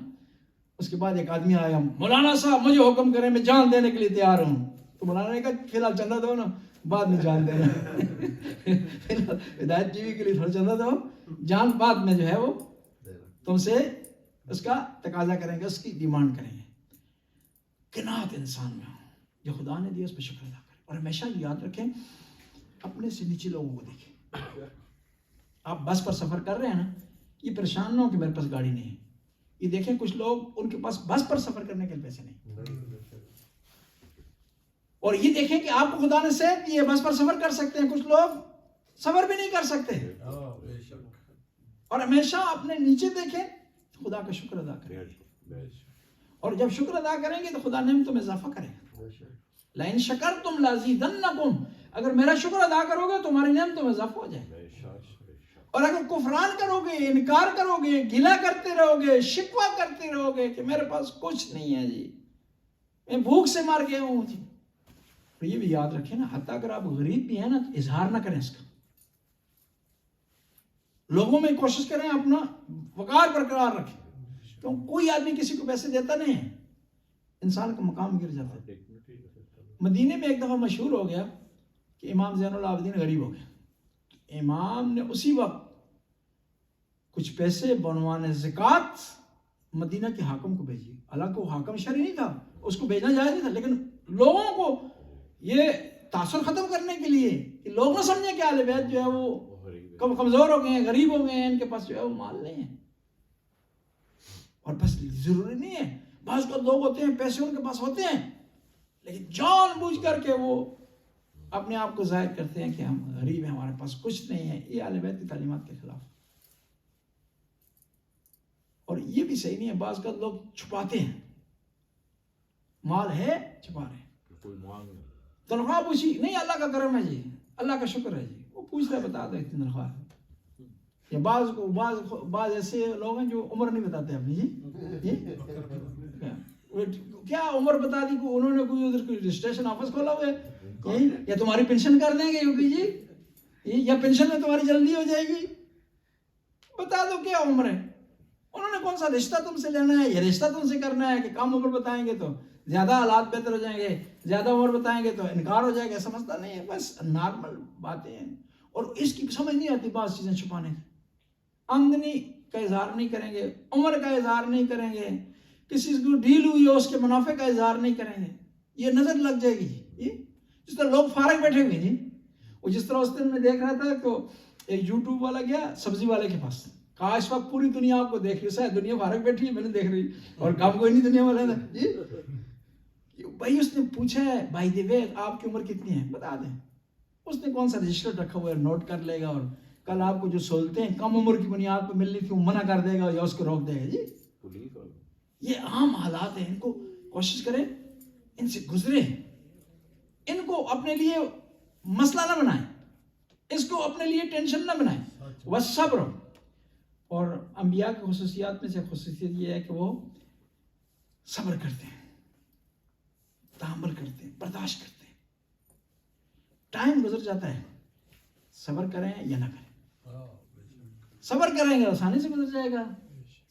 اس کے بعد ایک آدمی آیا، مولانا صاحب مجھے حکم کریں، میں جان دینے کے لیے تیار ہوں۔ تو مولانا نے کہا فی الحال چندہ دو نا، بعد میں جان دینا، ہدایت ٹی وی کے لیے تھوڑا چندہ دو، جان بعد میں جو ہے وہ تم سے اس کا تقاضا کریں گے، اس کی ڈیمانڈ کریں گے۔ قناعت انسان میں ہو، جو خدا نے دیا اس پہ شکر ادا کریں، اور ہمیشہ یاد رکھیں اپنے سے نیچے لوگوں کو دیکھیں۔ آپ بس پر سفر کر رہے ہیں نا، یہ پریشان نہ ہو کہ میرے پاس گاڑی نہیں ہے، یہ دیکھیں کچھ لوگ ان کے پاس بس پر سفر کرنے کے پیسے نہیں، اور یہ دیکھیں کہ آپ کو خدا نے صحت دی ہے، بس پر سفر کر سکتے ہیں، کچھ لوگ سفر بھی نہیں کر سکتے۔ اور ہمیشہ اپنے نیچے دیکھیں، خدا کا شکر ادا کریں، اور جب شکر ادا کریں گے تو خدا نعمتوں میں اضافہ کرے گا۔ لئن شکرتم لازیدنکم، اگر میرا شکر ادا کرو گے تو ہماری نعمتوں میں اضافہ ہو جائے گا، اور اگر کفران کرو گے، انکار کرو گے، گلہ کرتے رہو گے، شکوہ کرتے رہو گے کہ میرے پاس کچھ نہیں ہے جی، میں بھوک سے مار گیا ہوں جی، تو یہ بھی یاد رکھیں نا، حتیٰ اگر آپ غریب بھی ہیں نا تو اظہار نہ کریں اس کا، لوگوں میں کوشش کریں اپنا وقار برقرار رکھیں، کیوں کوئی آدمی کسی کو پیسے دیتا نہیں ہے، انسان کا مقام گر جاتا ہے۔ مدینے میں ایک دفعہ مشہور ہو گیا کہ امام زین العابدین غریب ہو گیا، امام نے اسی وقت کچھ پیسے بنوانے زکوٰۃ مدینہ کے حاکم کو بھیجی، حالانکہ وہ حاکم شرعی نہیں تھا، اس کو بھیجنا جائز نہیں تھا، لیکن لوگوں کو یہ تاثر ختم کرنے کے لیے کہ لوگ نہ سمجھیں کہ اہل بیت جو ہے وہ کمزور ہو گئے ہیں، غریب ہو گئے ہیں، ان کے پاس جو ہے وہ مال نہیں ہے۔ اور بس ضروری نہیں ہے، بعض کو لوگ ہوتے ہیں پیسے ان کے پاس ہوتے ہیں لیکن جان بوجھ کر کے وہ اپنے آپ کو ظاہر کرتے ہیں کہ ہم غریب ہیں، ہمارے پاس کچھ نہیں ہے، یہ اہل بیت کی تعلیمات کے خلاف، اور یہ بھی صحیح نہیں ہے۔ بعض کا لوگ چھپاتے ہیں، مال ہے چھپا رہے ہیں، تنخواہ پوچھی نہیں، اللہ کا کرم ہے جی، اللہ کا شکر ہے جی، وہ پوچھ رہے بتا دے اتنی تنخواہ ہے، یا بعض ایسے لوگ ہیں جو عمر نہیں بتاتے اپنی جی، کیا عمر بتا دی کو انہوں نے، کوئی ادھر کوئی رجسٹریشن آفس کھولا ہوا ہے، یا تمہاری پینشن کر دیں گے یوگی جی، یا پینشن میں تمہاری جلدی ہو جائے گی، بتا دو کیا عمر ہے، انہوں نے کون سا رشتہ تم سے لینا ہے، یہ رشتہ تم سے کرنا ہے کہ کم عمر بتائیں گے تو زیادہ حالات بہتر ہو جائیں گے، زیادہ عمر بتائیں گے تو انکار ہو جائے گا، سمجھتا نہیں ہے، بس نارمل باتیں ہیں، اور اس کی سمجھ نہیں آتی بعض چیزیں چھپانے کی، آمدنی کا اظہار نہیں کریں گے، عمر کا اظہار نہیں کریں گے، کسی کو ڈیل ہوئی ہو اس کے منافع کا اظہار نہیں کریں گے، یہ نظر لگ جائے گی جی، جس طرح لوگ فارغ بیٹھے ہوئے جی، وہ جس طرح اس دن میں دیکھ رہا تھا تو ایک یوٹیوب والا گیا سبزی والے کے پاس، کہا اس وقت پوری دنیا آپ کو دیکھ رہی ہے، دنیا فارغ بیٹھی ہے، میں نے دیکھ رہی اور کام کوئی نہیں دنیا والا تھا جی. بھائی اس نے پوچھا ہے بائی دی وے آپ کی عمر کتنی ہے بتا دیں. اس نے کون سا رجسٹر رکھا ہوا ہے، نوٹ کر لے گا اور کل آپ کو جو سہولتیں کم عمر کی بنیاد پہ ملنی تھی وہ منع کر دے گا یا اس کو روک دے گا جی. یہ عام حالات ہیں، ان کو کوشش کریں ان سے گزرے، ان کو اپنے لیے مسئلہ نہ بنائیں، اس کو اپنے لیے ٹینشن نہ بنائیں. والصبر، اور انبیاء کی خصوصیات میں سے خصوصیت یہ ہے کہ وہ صبر کرتے ہیں، تحمل کرتے ہیں، برداشت کرتے ہیں. ٹائم گزر جاتا ہے، صبر کریں یا نہ کریں. صبر کریں گے آسانی سے گزر جائے گا،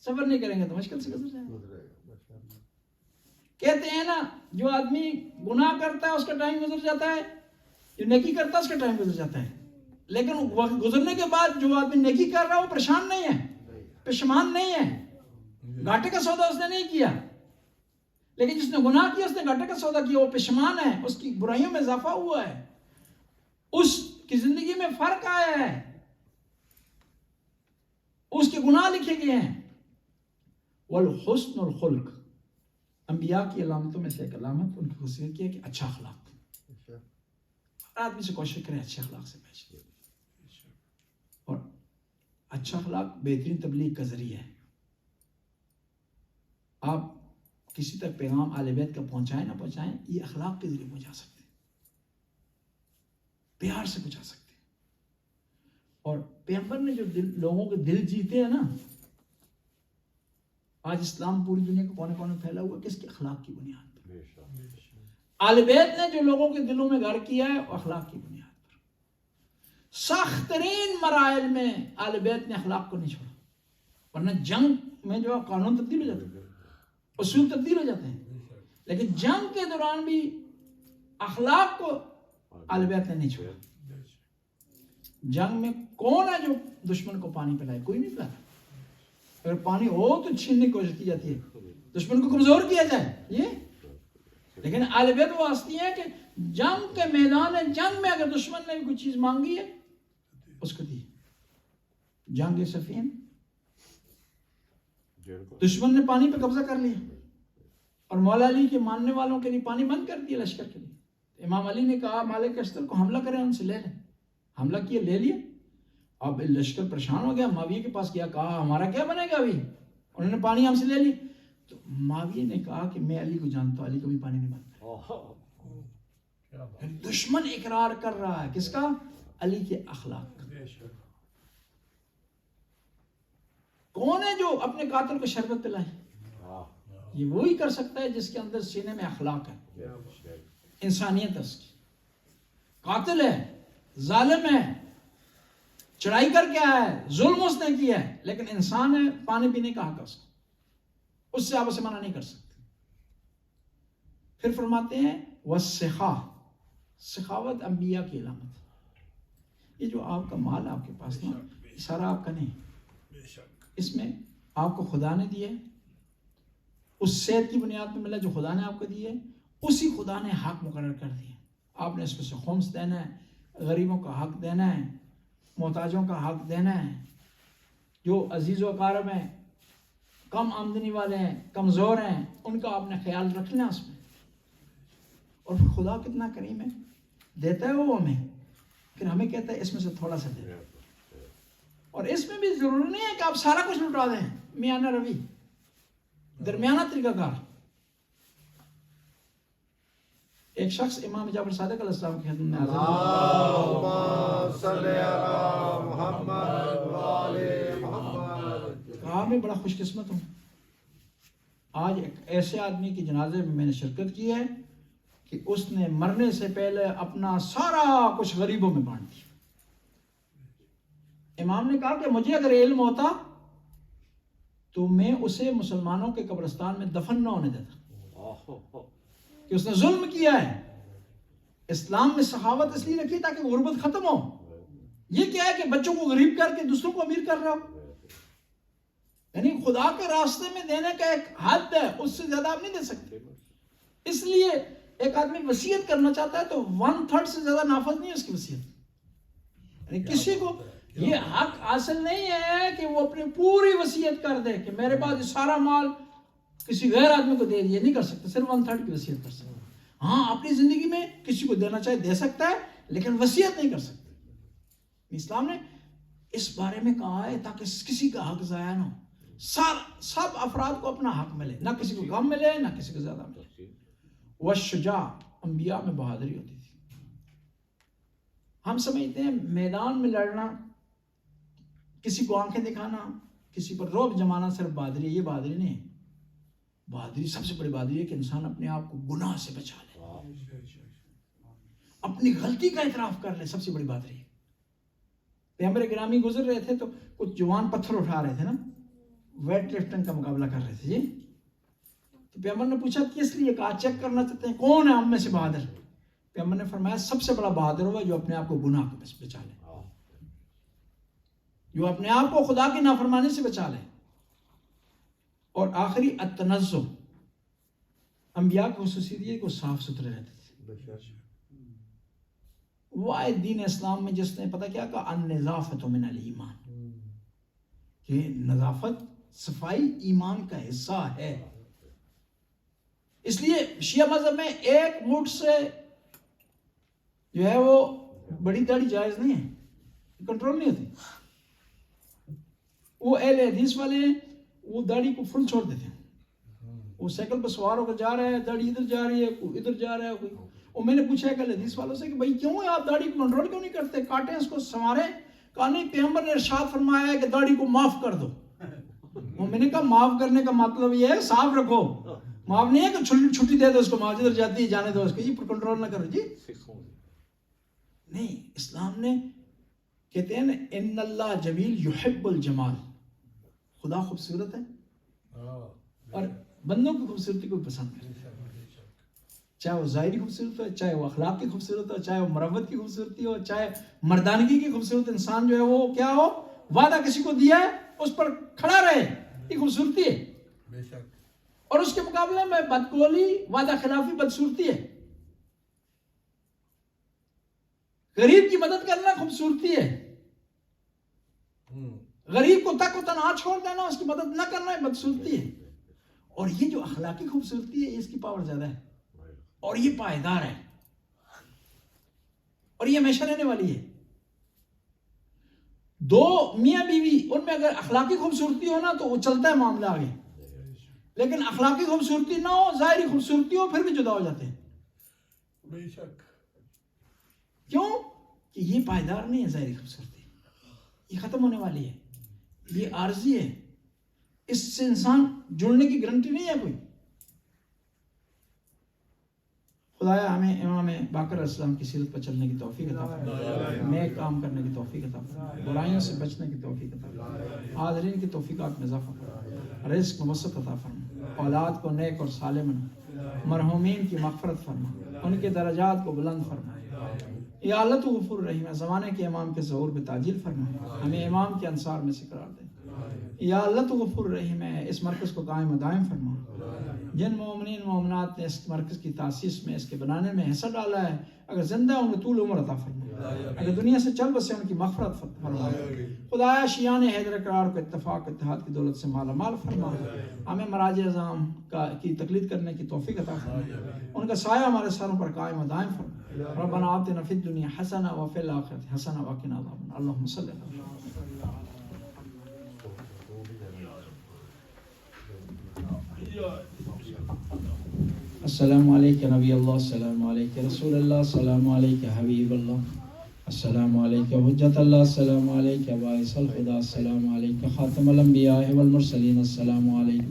صبر نہیں کریں گے تو مشکل سے گزر جائے گا. کہتے ہیں نا جو آدمی گناہ کرتا ہے اس کا ٹائم گزر جاتا ہے، جو نیکی کرتا ہے اس کا ٹائم گزر جاتا ہے. لیکن وقت گزرنے کے بعد جو آدمی نیکی کر رہا ہے وہ پریشان نہیں ہے، پشمان نہیں ہے، گھاٹے کا سودا اس نے نہیں کیا. لیکن جس نے گناہ کیا اس نے گھاٹے کا سودا کیا، وہ پشمان ہے، اس کی برائیوں میں اضافہ ہوا ہے، اس کی زندگی میں فرق آیا ہے، اس کے گناہ لکھے گئے ہیں. والحسن الخلق، انبیاء کی علامتوں میں سے ایک علامت ان کی خصوصیت ہے کہ اچھا اخلاق. ہر آدمی سے کوشش کرے اچھے اخلاق سے پیش کرے، اور اچھا اخلاق بہترین تبلیغ کا ذریعہ ہے. آپ کسی تک پیغام اہل بیت کا پہنچائیں نہ پہنچائیں، یہ اخلاق کے ذریعے پہنچا سکتے ہیں، پیار سے پہنچا سکتے ہیں. اور پیغمبر نے جو لوگوں کے دل جیتے ہیں نا، آج اسلام پوری دنیا کے کونے کونے میں پھیلا ہوا کس کے اخلاق کی بنیاد پر. اہل بیت نے جو لوگوں کے دلوں میں گھر کیا ہے وہ اخلاق کی بنیاد پر. سخت ترین مراحل میں اہل بیت نے اخلاق کو نہیں چھوڑا، ورنہ جنگ میں جو قانون تبدیل ہو جاتے ہیں، اصول تبدیل ہو جاتے ہیں، لیکن جنگ کے دوران بھی اخلاق کو اہل بیت نے نہیں چھوڑا. جنگ میں کون ہے جو دشمن کو پانی پلائے؟ کوئی نہیں پلاتا. اگر پانی ہو تو چھیننے کی کوشش کی جاتی ہے، دشمن کو کمزور کیا جائے یہ. لیکن اہل بیت وہ ہستی ہے کہ جنگ کے میدان جنگ میں اگر دشمن نے کوئی چیز مانگی ہے اس کو دی. جنگ صفین دشمن نے پانی پہ قبضہ کر لیا اور مولا علی کے ماننے والوں کے لیے پانی بند کر دیا لشکر کے لیے. امام علی نے کہا مالک اشتر کو حملہ کریں، ان سے لے لیں. حملہ کیا، لے لیا. اب لشکر پریشان ہو گیا، معاویہ کے پاس گیا، کہا ہمارا کیا بنے گا ابھی، انہوں نے پانی ہم سے لے لی. تو معاویہ نے کہا کہ میں علی کو جانتا ہوں، علی کبھی پانی نہیں مانگتا. دشمن اقرار کر رہا ہے کس کا؟ علی کے اخلاق کا. کون ہے جو اپنے قاتل کو شربت پلائے؟ یہ وہی کر سکتا ہے جس کے اندر سینے میں اخلاق ہے، انسانیت ہے. اس کی قاتل ہے، ظالم ہے، چڑھائی کر کے آیا ہے، ظلم اس نے کیا ہے، لیکن انسان ہے، پانی پینے کا حق ہے اس سے آپ اسے منع نہیں کر سکتے. پھر فرماتے ہیں والسخا، سخاوت انبیاء کی علامت. یہ جو آپ کا مال آپ کے پاس نا، یہ سارا آپ کا نہیں، اس میں آپ کو خدا نے دیے، اس صحت کی بنیاد پہ ملا جو خدا نے آپ کو دیے، اسی خدا نے حق مقرر کر دیے. آپ نے اس میں سے خمس دینا ہے، غریبوں کا حق دینا ہے، محتاجوں کا حق دینا ہے، جو عزیز و اقارب ہیں، کم آمدنی والے ہیں، کمزور ہیں، ان کا آپ نے خیال رکھنا اس میں. اور پھر خدا کتنا کریم ہے، دیتا ہے وہ ہمیں، پھر ہمیں کہتا ہے اس میں سے تھوڑا سا دے. اور اس میں بھی ضروری نہیں ہے کہ آپ سارا کچھ لٹا دیں، میانہ روی، درمیانہ طریقہ کار. ایک شخص امام جعفر صادق علیہ السلام کی خدمت میں حاضر اللہم صلی علی محمد و آل محمد. کہا میں بڑا خوش قسمت ہوں، آج ایک ایسے آدمی کی جنازے میں نے شرکت کی ہے کہ اس نے مرنے سے پہلے اپنا سارا کچھ غریبوں میں بانٹ دیا. امام نے کہا کہ مجھے اگر علم ہوتا تو میں اسے مسلمانوں کے قبرستان میں دفن نہ ہونے دیتا کہ اس نے ظلم کیا ہے. اسلام میں سخاوت اس لیے رکھی تاکہ غربت ختم ہو. یہ کیا ہے کہ بچوں کو غریب کر کے دوسروں کو امیر کر رہا ہو. یعنی خدا کے راستے میں دینے کا ایک حد ہے، اس سے زیادہ آپ نہیں دے سکتے. اس لیے ایک آدمی وصیت کرنا چاہتا ہے تو 1/3 سے زیادہ نافذ نہیں ہے اس کی وصیت. یعنی کسی کو یہ حق حاصل نہیں ہے کہ وہ اپنی پوری وصیت کر دے کہ میرے بعد یہ سارا مال کسی غیر آدمی کو دے دیا، نہیں کر سکتا، صرف 1/3 کی وصیت کر سکتا. ہاں اپنی زندگی میں کسی کو دینا چاہے دے سکتا ہے، لیکن وصیت نہیں کر سکتا. اسلام نے اس بارے میں کہا ہے تاکہ کسی کا حق ضائع نہ ہو، سب افراد کو اپنا حق ملے، نہ کسی کو کم ملے نہ کسی کو زیادہ ملے. والشجاع، انبیاء میں بہادری ہوتی تھی. ہم سمجھتے ہیں میدان میں لڑنا، کسی کو آنکھیں دکھانا، کسی پر رعب جمانا صرف بہادری ہے. یہ بہادری نہیں ہے. بہادری، سب سے بڑی بہادری ہے کہ انسان اپنے آپ کو گناہ سے بچا لے، اپنی غلطی کا اعتراف کر لے. سب سے بڑی بہادری ہے. پیغمبر گرامی گزر رہے تھے تو کچھ جوان پتھر اٹھا رہے تھے نا، ویٹ لفٹنگ کا مقابلہ کر رہے تھے. جی تو پیغمبر نے پوچھا کس لیے؟ کہا چیک کرنا چاہتے ہیں کون ہے ہم میں سے بہادر. پیغمبر نے فرمایا سب سے بڑا بہادر ہوگا جو اپنے آپ کو گناہ کو بچا لے، جو اپنے آپ کو خدا کی نافرمانی سے بچا لے. اور آخری التنزہ، انبیاء کی خصوصیت یہ کہ وہ صاف ستھرے رہتے تھے. واحد دین اسلام میں جس نے پتہ کیا کہا النظافۃ من الایمان، کہ نظافت، صفائی ایمان کا حصہ ہے. اس لیے شیعہ مذہب میں ایک مٹھ سے جو ہے وہ بڑی داڑھی جائز نہیں ہے، کنٹرول نہیں ہوتی. وہ اہل حدیث والے ہیں، وہ داڑھی کو فل چھوڑ دیتے ہیں. وہ سائیکل پر سوار ہو کر جا رہا ہے، داڑھی ادھر جا رہی ہے، کوئی ادھر جا رہا ہے کوئی. اور میں نے پوچھا کہ حدیث والوں سے کہ بھائی کیوں ہے آپ داڑھی کو کنٹرول کیوں نہیں کرتے، کاٹیں اس کو، سنواریں؟ کہا نہیں، پیغمبر نے ارشاد فرمایا ہے کہ داڑھی کو معاف کر دو. وہ میں نے کہا معاف کرنے کا مطلب یہ ہے صاف رکھو، معاف نہیں ہے کہ چھٹی دے دو اس کو، معاف جدھر جاتی ہے جانے دو اس کو، یہ کنٹرول نہ کرو. جی نہیں، اسلام نے کہتے ہیں ان اللہ جمیل یحب الجمال، خدا خوبصورت ہے اور بندوں کی خوبصورتی کو پسند کرتا ہے. چاہے وہ ظاہری خوبصورت ہو، چاہے وہ اخلاق کی خوبصورت ہو، چاہے وہ مروت کی خوبصورتی ہو، چاہے مردانگی کی خوبصورت. انسان جو ہے وہ کیا ہو، وعدہ کسی کو دیا ہے اس پر کھڑا رہے، یہ خوبصورتی ہے. اور اس کے مقابلے میں بدقولی، وعدہ خلافی بدصورتی ہے. غریب کی مدد کرنا خوبصورتی ہے، غریب کو تک و تنہا چھوڑ دینا، اس کی مدد نہ کرنا بدصورتی ہے. اور یہ جو اخلاقی خوبصورتی ہے اس کی پاور زیادہ ہے، اور یہ پائیدار ہے، اور یہ ہمیشہ رہنے والی ہے. دو میاں بیوی، ان میں اگر اخلاقی خوبصورتی ہو نا تو وہ چلتا ہے معاملہ آگے، لیکن اخلاقی خوبصورتی نہ ہو، ظاہری خوبصورتی ہو، پھر بھی جدا ہو جاتے ہیں. بے شک. کیوں؟ کہ یہ پائیدار نہیں ہے. ظاہری خوبصورتی یہ ختم ہونے والی ہے، یہ عارضی ہے، اس سے انسان جڑنے کی گارنٹی نہیں ہے کوئی. خدایا ہمیں امام باقر علیہ السلام کی سیرت پر چلنے کی توفیق عطا فرما، نیک کام کرنے کی توفیق عطا فرما، برائیوں سے بچنے کی توفیق عطا فرما، حاضرین کی توفیقات میں اضافہ فرما، رزق موسط عطا فرما، اولاد کو نیک اور صالح بنا، مرحومین کی مغفرت فرما، ان کے درجات کو بلند فرما. یا اللہ تو غفور رحیم ہے، زمانے کے امام کے ظہور پہ تعجیل فرما، ہمیں امام کے انصار میں سے قرار دے. یا اللہ تو غفور رحیم ہے، اس مرکز کو قائم و دائم فرما. جن مومنین مومنات نے اس مرکز کی تاسیس میں، اس کے بنانے میں حصہ ڈالا ہے، اگر زندہ ان کو طول عمر عطا فرما، اگر دنیا سے چل بسے ان کی مغفرت فرما. خدایا شیعان حیدر اقرار کو اتفاق اتحاد کی دولت سے مالا مال فرما. ہمیں مراجع اعظام کی تقلید کرنے کی توفیق عطا فرما، ان کا سایہ ہمارے سروں پر قائم و دائم فرما. ربنا آتنا فی الدنیا حسنہ وفی الآخرۃ حسنہ وقنا عذاب النار. اللہم صلی اللہ علیہ وسلم. السلام علیکم نبی اللہ، السلام علیکم رسول اللہ، السلام علیکم حبیب اللہ، السلام علیکم حجت اللہ، السلام علیکم باعث الخدا، السلام علیکم خاتم الانبیاء والمرسلین، السلام علیکم.